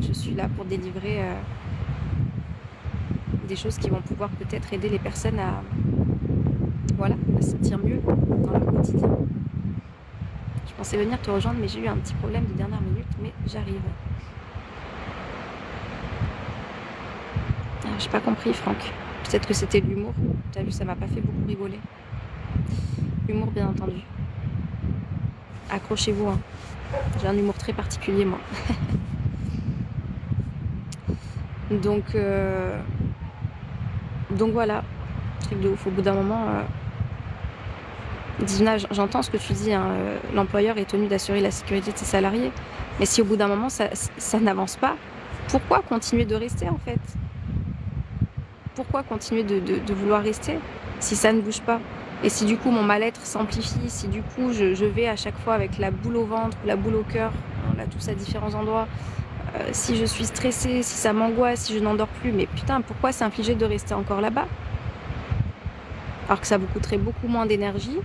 Speaker 1: Je suis là pour délivrer des choses qui vont pouvoir peut-être aider les personnes à se sentir mieux dans leur quotidien. Je pensais venir te rejoindre, mais j'ai eu un petit problème de dernière minute, mais j'arrive. Ah, j'ai pas compris, Franck. Peut-être que c'était de l'humour. T'as vu, ça m'a pas fait beaucoup rigoler. Humour, bien entendu. Accrochez-vous, hein. J'ai un humour très particulier, moi. Donc voilà, truc de ouf. Au bout d'un moment, Divina, j'entends ce que tu dis, hein, l'employeur est tenu d'assurer la sécurité de ses salariés. Mais si au bout d'un moment, ça n'avance pas, pourquoi continuer de rester, en fait? Pourquoi continuer de vouloir rester si ça ne bouge pas? Et si du coup mon mal-être s'amplifie, si du coup je vais à chaque fois avec la boule au ventre, la boule au cœur, on l'a tous à différents endroits, si je suis stressée, si ça m'angoisse, si je n'endors plus, mais putain, pourquoi s'infliger de rester encore là-bas? Alors que ça vous coûterait beaucoup moins d'énergie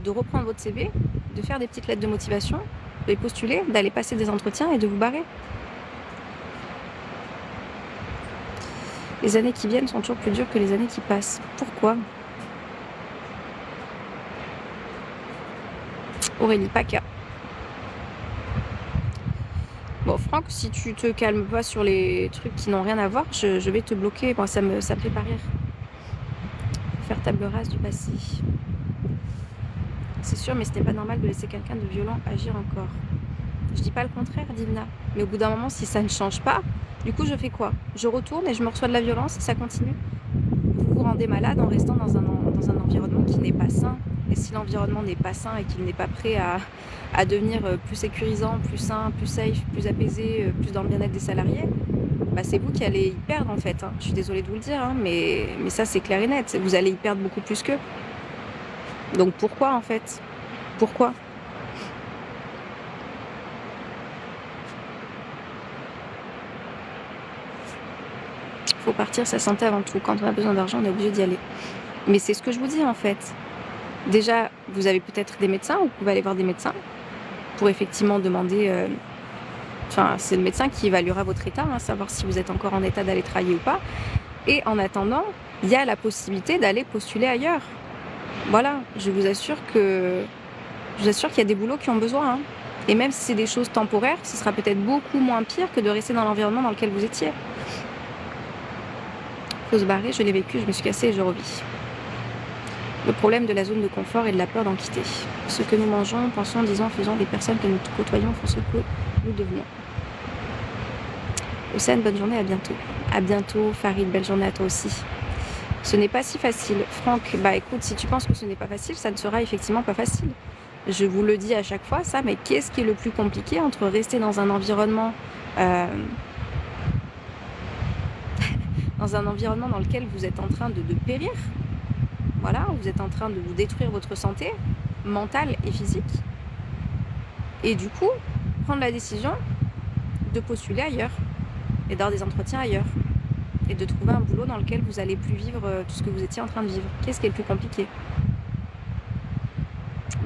Speaker 1: de reprendre votre CV, de faire des petites lettres de motivation, de les postuler, d'aller passer des entretiens et de vous barrer. Les années qui viennent sont toujours plus dures que les années qui passent. Pourquoi? Aurélie Paca. Bon, Franck, si tu te calmes pas sur les trucs qui n'ont rien à voir, je vais te bloquer. Moi, ça me fait pas rire. Faire table rase du passé. C'est sûr, mais ce n'est pas normal de laisser quelqu'un de violent agir encore. Je dis pas le contraire, Divna. Mais au bout d'un moment, si ça ne change pas, du coup, je fais quoi? Je retourne et je me reçois de la violence et ça continue. Vous vous rendez malade en restant dans un environnement qui n'est pas sain. Et si l'environnement n'est pas sain et qu'il n'est pas prêt à devenir plus sécurisant, plus sain, plus safe, plus apaisé, plus dans le bien-être des salariés, bah c'est vous qui allez y perdre en fait. Hein. Je suis désolée de vous le dire, hein, mais ça c'est clair et net. Vous allez y perdre beaucoup plus qu'eux. Donc pourquoi en fait? Pourquoi? Faut partir sa santé avant tout. Quand on a besoin d'argent, on est obligé d'y aller. Mais c'est ce que je vous dis en fait. Déjà, vous avez peut-être des médecins, ou vous pouvez aller voir des médecins pour effectivement demander Enfin, c'est le médecin qui évaluera votre état, hein, savoir si vous êtes encore en état d'aller travailler ou pas. Et en attendant, il y a la possibilité d'aller postuler ailleurs. Voilà, je vous assure qu'il y a des boulots qui ont besoin, hein. Et même si c'est des choses temporaires, ce sera peut-être beaucoup moins pire que de rester dans l'environnement dans lequel vous étiez. Faut se barrer, je l'ai vécu, je me suis cassée et je revis. Le problème de la zone de confort et de la peur d'en quitter. Ce que nous mangeons, pensons, disons, faisons, des personnes que nous côtoyons font ce que nous devenons. Océane, bonne journée, à bientôt. À bientôt, Farid, belle journée à toi aussi. Ce n'est pas si facile. Franck, bah écoute, si tu penses que ce n'est pas facile, ça ne sera effectivement pas facile. Je vous le dis à chaque fois, ça, mais qu'est-ce qui est le plus compliqué entre rester dans un environnement dans lequel vous êtes en train de périr, voilà, vous êtes en train de vous détruire votre santé mentale et physique, et du coup, prendre la décision de postuler ailleurs, et d'avoir des entretiens ailleurs, et de trouver un boulot dans lequel vous allez plus vivre tout ce que vous étiez en train de vivre. Qu'est-ce qui est le plus compliqué?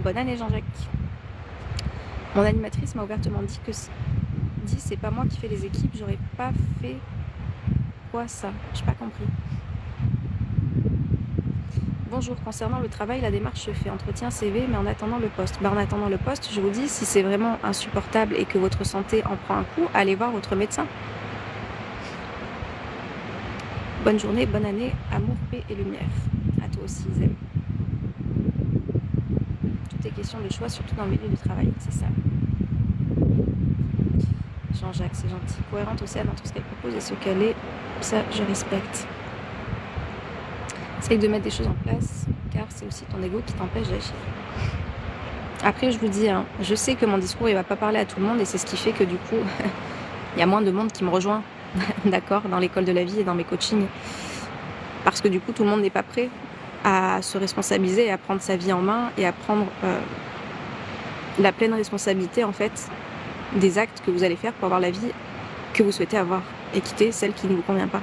Speaker 1: Bonne année Jean-Jacques. Mon animatrice m'a ouvertement dit que c'est pas moi qui fais les équipes, j'aurais pas fait quoi ça? J'ai pas compris. Bonjour, concernant le travail, la démarche se fait entretien CV, mais en attendant le poste. En attendant le poste, je vous dis, si c'est vraiment insupportable et que votre santé en prend un coup, allez voir votre médecin. Bonne journée, bonne année, amour, paix et lumière. À toi aussi, Isabelle. Tout est question de choix, surtout dans le milieu du travail, c'est ça. Jean-Jacques, c'est gentil. Cohérente aussi dans tout ce qu'elle propose et ce qu'elle est, ça je respecte. Essaye de mettre des choses en place, car c'est aussi ton ego qui t'empêche d'agir. Après, je vous dis, hein, je sais que mon discours, il va pas parler à tout le monde, et c'est ce qui fait que du coup, il y a moins de monde qui me rejoint, d'accord, dans l'école de la vie et dans mes coachings. Parce que du coup, tout le monde n'est pas prêt à se responsabiliser et à prendre sa vie en main et à prendre la pleine responsabilité, en fait, des actes que vous allez faire pour avoir la vie que vous souhaitez avoir et quitter celle qui ne vous convient pas.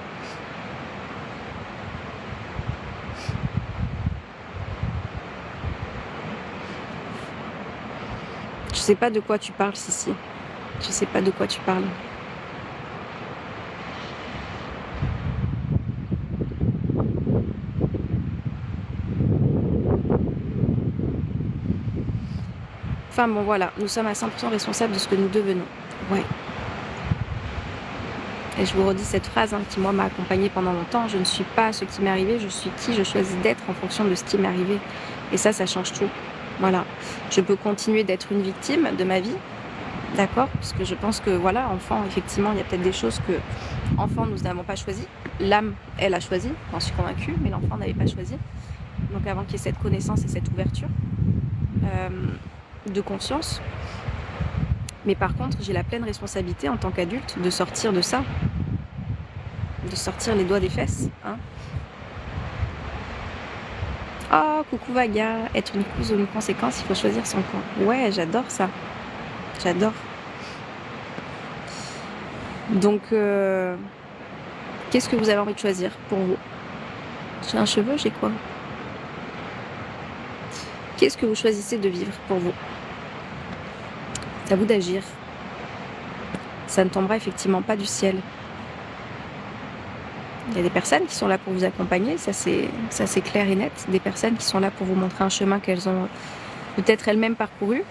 Speaker 1: Je sais pas de quoi tu parles, Sissi. Je sais pas de quoi tu parles. Enfin bon, voilà, nous sommes à 100% responsables de ce que nous devenons. Ouais. Et je vous redis cette phrase qui, moi, m'a accompagnée pendant longtemps. Je ne suis pas ce qui m'est arrivé, je suis qui je choisis d'être en fonction de ce qui m'est arrivé. Et ça change tout. Voilà. Je peux continuer d'être une victime de ma vie, d'accord? Parce que je pense que, voilà, enfant, effectivement, il y a peut-être des choses que, enfant, nous n'avons pas choisies. L'âme, elle a choisi, j'en suis convaincue, mais l'enfant n'avait pas choisi. Donc avant qu'il y ait cette connaissance et cette ouverture de conscience. Mais par contre, j'ai la pleine responsabilité en tant qu'adulte de sortir de ça. De sortir les doigts des fesses. Oh, coucou Vaga, être une cause ou une conséquence, il faut choisir son camp. Ouais, j'adore ça. J'adore. Donc, qu'est-ce que vous avez envie de choisir pour vous? J'ai un cheveu, j'ai quoi? Qu'est-ce que vous choisissez de vivre pour vous? C'est à vous d'agir. Ça ne tombera effectivement pas du ciel. Il y a des personnes qui sont là pour vous accompagner, ça c'est clair et net. Des personnes qui sont là pour vous montrer un chemin qu'elles ont peut-être elles-mêmes parcouru.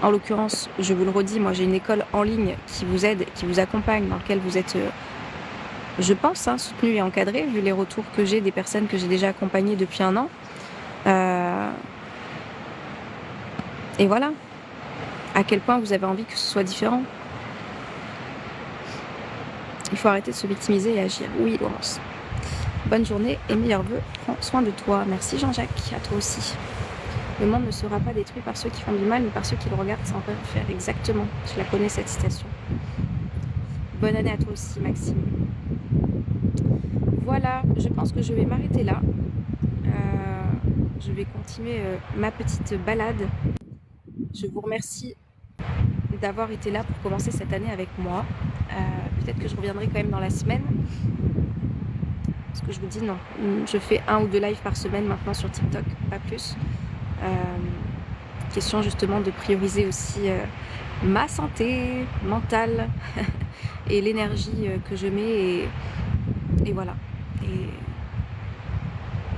Speaker 1: En l'occurrence, je vous le redis, moi j'ai une école en ligne qui vous aide, qui vous accompagne, dans laquelle vous êtes, je pense, soutenu et encadré, vu les retours que j'ai des personnes que j'ai déjà accompagnées depuis 1 an. Et voilà, à quel point vous avez envie que ce soit différent. Il faut arrêter de se victimiser et agir. Oui, Laurence. Bonne journée et meilleurs vœux. Prends soin de toi. Merci Jean-Jacques, à toi aussi. Le monde ne sera pas détruit par ceux qui font du mal, mais par ceux qui le regardent sans rien faire. Exactement. Je la connais, cette citation. Bonne année à toi aussi, Maxime. Voilà, je pense que je vais m'arrêter là. Je vais continuer ma petite balade. Je vous remercie d'avoir été là pour commencer cette année avec moi. Peut-être que je reviendrai quand même dans la semaine. Parce que je vous dis non. Je fais 1 ou 2 lives par semaine maintenant sur TikTok, pas plus. Question justement de prioriser aussi ma santé mentale et l'énergie que je mets et voilà. Et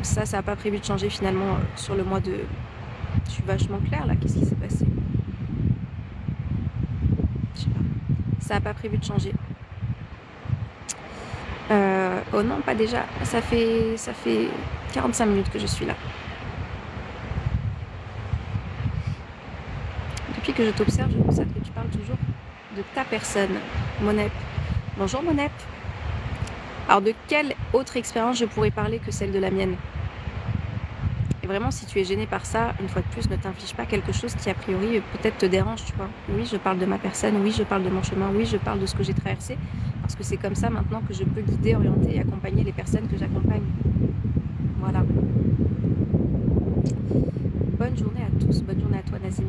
Speaker 1: ça n'a pas prévu de changer finalement sur le mois de... Je suis vachement claire là, qu'est-ce qui s'est passé? Je sais pas. Ça n'a pas prévu de changer. Oh non, pas déjà. Ça fait 45 minutes que je suis là. Depuis que je t'observe, je constate que tu parles toujours de ta personne, Monep. Bonjour Monep. Alors de quelle autre expérience je pourrais parler que celle de la mienne? Et vraiment, si tu es gêné par ça, une fois de plus, ne t'inflige pas quelque chose qui a priori peut-être te dérange, tu vois. Oui, je parle de ma personne, oui, je parle de mon chemin, oui, je parle de ce que j'ai traversé, parce que c'est comme ça maintenant que je peux guider, orienter et accompagner les personnes que j'accompagne. Voilà. Bonne journée à tous, bonne journée à toi Nazim.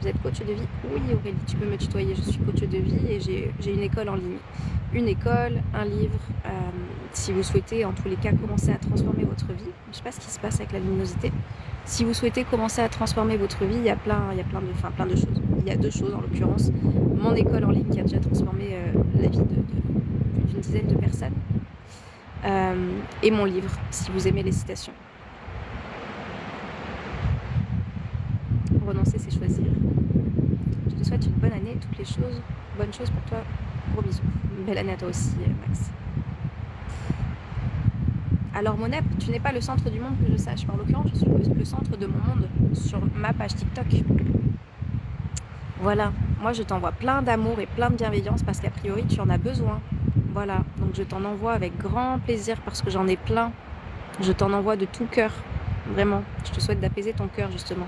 Speaker 1: Vous êtes coach de vie? Oui Aurélie, tu peux me tutoyer, je suis coach de vie et j'ai une école en ligne. Une école, un livre, si vous souhaitez en tous les cas commencer à transformer votre vie. Je ne sais pas ce qui se passe avec la luminosité. Si vous souhaitez commencer à transformer votre vie, il y a plein de choses. Il y a 2 choses en l'occurrence. Mon école en ligne qui a déjà transformé la vie de plus d'une dizaine de personnes. Et mon livre, si vous aimez les citations. Renoncer, c'est choisir. Je te souhaite une bonne année et toutes les choses. Bonnes choses pour toi. Gros bisous. Une belle année à toi aussi, Max. Alors Monep, tu n'es pas le centre du monde que je sache. En l'occurrence, je suis le centre de mon monde sur ma page TikTok. Voilà. Moi, je t'envoie plein d'amour et plein de bienveillance parce qu'a priori, tu en as besoin. Voilà. Donc, je t'en envoie avec grand plaisir parce que j'en ai plein. Je t'en envoie de tout cœur. Vraiment. Je te souhaite d'apaiser ton cœur, justement.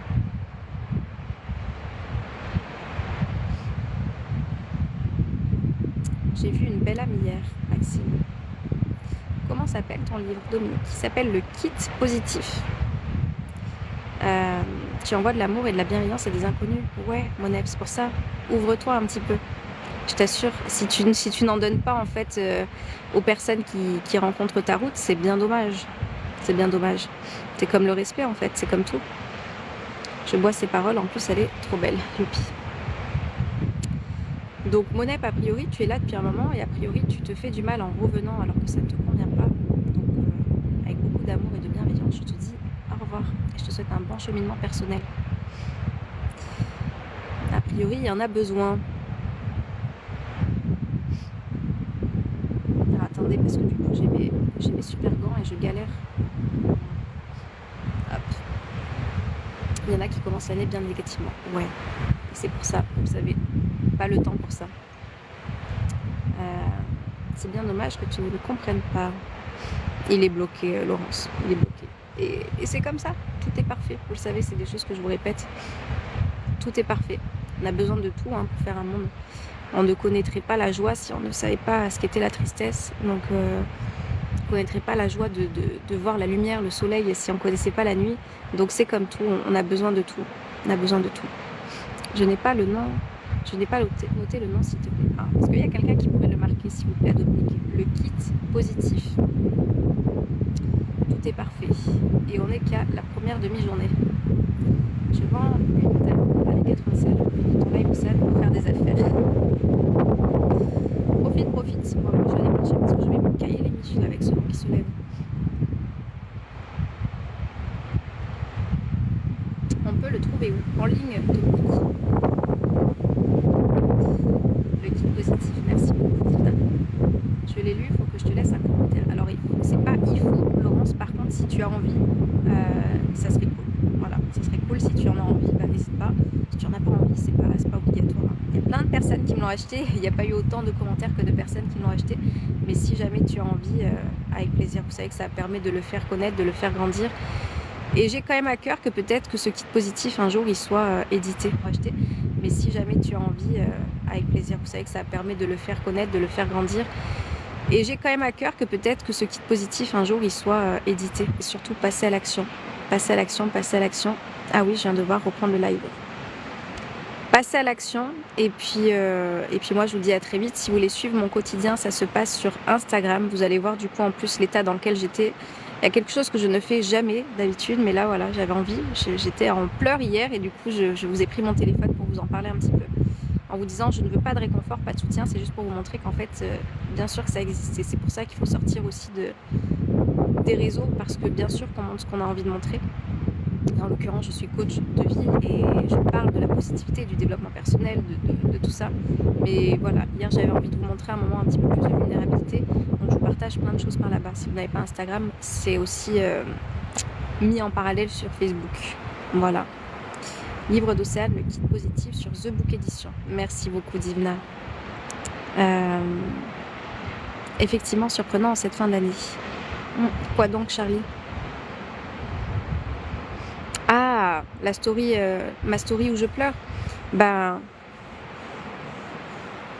Speaker 1: J'ai vu une belle âme hier, Maxime. Comment s'appelle ton livre, Dominique? Il s'appelle Le Kit Positif. Tu envoies de l'amour et de la bienveillance à des inconnus. Ouais, Monep, c'est pour ça. Ouvre-toi un petit peu. Je t'assure, si tu n'en donnes pas en fait aux personnes qui rencontrent ta route, c'est bien dommage. C'est bien dommage. C'est comme le respect en fait, c'est comme tout. Je bois ces paroles, en plus elle est trop belle. Youpi. Donc Monep, a priori, tu es là depuis un moment et a priori, tu te fais du mal en revenant alors que ça ne te convient pas. Donc avec beaucoup d'amour et de bienveillance, je te dis au revoir et je te souhaite un bon cheminement personnel. A priori, il y en a besoin. Alors attendez, parce que du coup, j'ai mes super gants et je galère. Hop. Il y en a qui commencent l'année bien négativement. Ouais, c'est pour ça, vous savez, pas le temps pour ça. C'est bien dommage que tu ne le comprennes pas. Il est bloqué, Laurence, il est bloqué. Et c'est comme ça, tout est parfait. Vous le savez, c'est des choses que je vous répète. Tout est parfait. On a besoin de tout pour faire un monde. On ne connaîtrait pas la joie si on ne savait pas ce qu'était la tristesse. Donc, on ne connaîtrait pas la joie de voir la lumière, le soleil, si on ne connaissait pas la nuit. Donc, c'est comme tout, on a besoin de tout. On a besoin de tout. Je n'ai pas le nom. Je n'ai pas noté le nom, s'il te plaît. Ah, est-ce qu'il y a quelqu'un qui pourrait le marquer, s'il vous plaît, Dominique? Le kit positif. Tout est parfait. Et on n'est qu'à la première demi-journée. Je vends une table à les 87 ton live ça pour faire des affaires. Profite. Moi, je vais aller marcher parce que je vais me cailler les miches avec ce vent qui se lève. On peut le trouver où? En ligne, Dominique. Le kit positif, merci beaucoup. Je l'ai lu, il faut que je te laisse un commentaire. Alors, c'est pas il faut, Laurence, par contre, si tu as envie, ça serait cool. Voilà, ça serait cool si tu en as envie, n'hésite pas. Si tu en as pas envie, c'est pas obligatoire. Il y a plein de personnes qui me l'ont acheté, il n'y a pas eu autant de commentaires que de personnes qui me l'ont acheté. Mais si jamais tu as envie, avec plaisir, vous savez que ça permet de le faire connaître, de le faire grandir. Et j'ai quand même à cœur que peut-être que ce kit positif, un jour, il soit édité, acheté. Mais si jamais tu as envie, avec plaisir, vous savez que ça permet de le faire connaître, de le faire grandir. Et j'ai quand même à cœur que peut-être que ce kit positif, un jour, il soit édité. Et surtout, passer à l'action. Passer à l'action. Ah oui, je viens de voir reprendre le live. Passer à l'action. Et puis moi, je vous dis à très vite. Si vous voulez suivre mon quotidien, ça se passe sur Instagram. Vous allez voir du coup en plus l'état dans lequel j'étais. Il y a quelque chose que je ne fais jamais d'habitude. Mais là, voilà, j'avais envie. J'étais en pleurs hier et du coup, je vous ai pris mon téléphone pour vous en parler un petit peu. En vous disant, je ne veux pas de réconfort, pas de soutien, c'est juste pour vous montrer qu'en fait, bien sûr que ça existe. Et c'est pour ça qu'il faut sortir aussi des réseaux, parce que bien sûr qu'on montre ce qu'on a envie de montrer. En l'occurrence, je suis coach de vie et je parle de la positivité, du développement personnel, de tout ça. Mais voilà, hier j'avais envie de vous montrer un moment un petit peu plus de vulnérabilité. Donc je vous partage plein de choses par là-bas. Si vous n'avez pas Instagram, c'est aussi mis en parallèle sur Facebook. Voilà. Livre d'Océane, le kit positif sur The Book Edition. Merci beaucoup Divna. Effectivement surprenant en cette fin d'année. Quoi donc Charlie? Ah, la story, ma story où je pleure. Ben,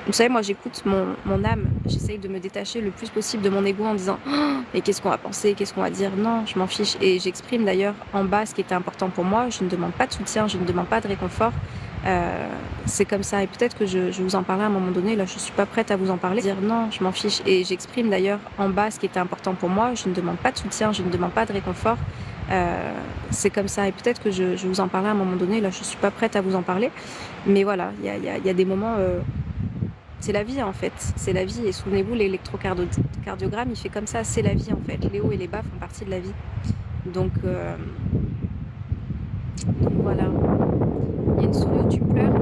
Speaker 1: vous savez, moi j'écoute mon âme, j'essaye de me détacher le plus possible de mon ego en disant oh, mais qu'est-ce qu'on va penser, qu'est-ce qu'on va dire, non, je m'en fiche. Et j'exprime d'ailleurs en bas ce qui était important pour moi, je ne demande pas de soutien, je ne demande pas de réconfort. C'est comme ça, et peut-être que je vous en parlerai à un moment donné, là je suis pas prête à vous en parler, dire non, je m'en fiche. Et j'exprime d'ailleurs en bas ce qui était important pour moi, je ne demande pas de soutien, je ne demande pas de réconfort. C'est comme ça, et peut-être que je vous en parlerai à un moment donné, là je suis pas prête à vous en parler, mais voilà, il y a des moments, c'est la vie en fait, c'est la vie, et souvenez-vous, l'électrocardiogramme il fait comme ça, c'est la vie en fait, les hauts et les bas font partie de la vie, donc voilà. Il y a une story où tu pleures.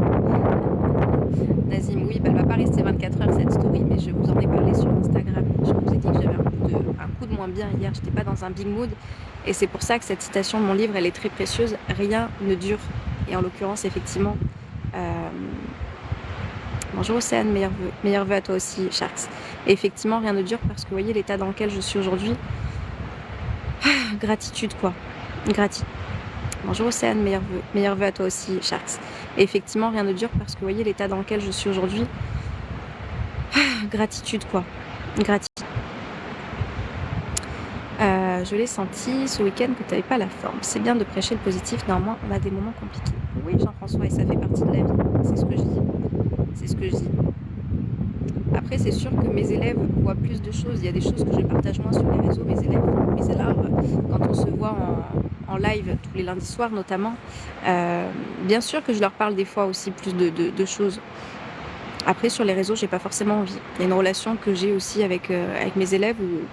Speaker 1: Nazim, oui, elle va pas rester 24 heures cette story, mais je vous en ai parlé sur Instagram. Je vous ai dit que j'avais un coup de moins bien hier, j'étais pas dans un big mood. Et c'est pour ça que cette citation de mon livre, elle est très précieuse. Rien ne dure. Et en l'occurrence, effectivement. Bonjour Océane, meilleurs vœux à toi aussi, Sharks. Et effectivement, rien ne dure parce que vous voyez l'état dans lequel je suis aujourd'hui. Gratitude, quoi. Gratitude. Bonjour Océane, meilleurs vœux à toi aussi, Sharks. Et effectivement, rien ne dure parce que vous voyez l'état dans lequel je suis aujourd'hui. Gratitude, quoi. Gratitude. Je l'ai senti ce week-end que tu n'avais pas la forme. C'est bien de prêcher le positif, néanmoins on a des moments compliqués. Oui Jean-François, et ça fait partie de la vie, c'est ce que je dis. C'est ce que je dis. Après c'est sûr que mes élèves voient plus de choses, il y a des choses que je partage moins sur les réseaux, mes élèves, quand on se voit en live tous les lundis soirs notamment, bien sûr que je leur parle des fois aussi plus de choses. Après sur les réseaux j'ai pas forcément envie. Il y a une relation que j'ai aussi avec mes élèves où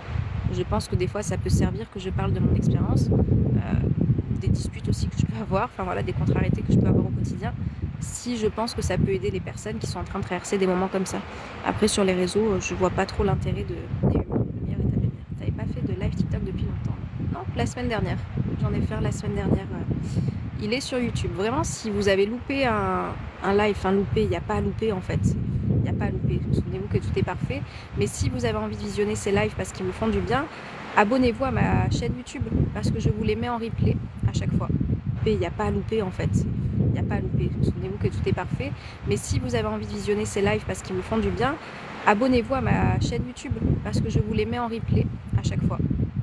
Speaker 1: je pense que des fois ça peut servir que je parle de mon expérience, des disputes aussi que je peux avoir, enfin voilà, des contrariétés que je peux avoir au quotidien, si je pense que ça peut aider les personnes qui sont en train de traverser des moments comme ça. Après sur les réseaux, je vois pas trop l'intérêt de le meilleur est à venir. T'avais pas fait de live TikTok depuis longtemps? Non, la semaine dernière. J'en ai fait la semaine dernière. Il est sur YouTube. Vraiment, si vous avez loupé un live, enfin loupé, il n'y a pas à louper en fait. Il n'y a pas à louper. Souvenez-vous que tout est parfait. Mais si vous avez envie de visionner ces lives parce qu'ils vous font du bien, abonnez-vous à ma chaîne YouTube parce que je vous les mets en replay à chaque fois. Il n'y a pas à louper en fait. Il n'y a pas à louper. Souvenez-vous que tout est parfait. Mais si vous avez envie de visionner ces lives parce qu'ils vous font du bien, abonnez-vous à ma chaîne YouTube parce que je vous les mets en replay à chaque fois.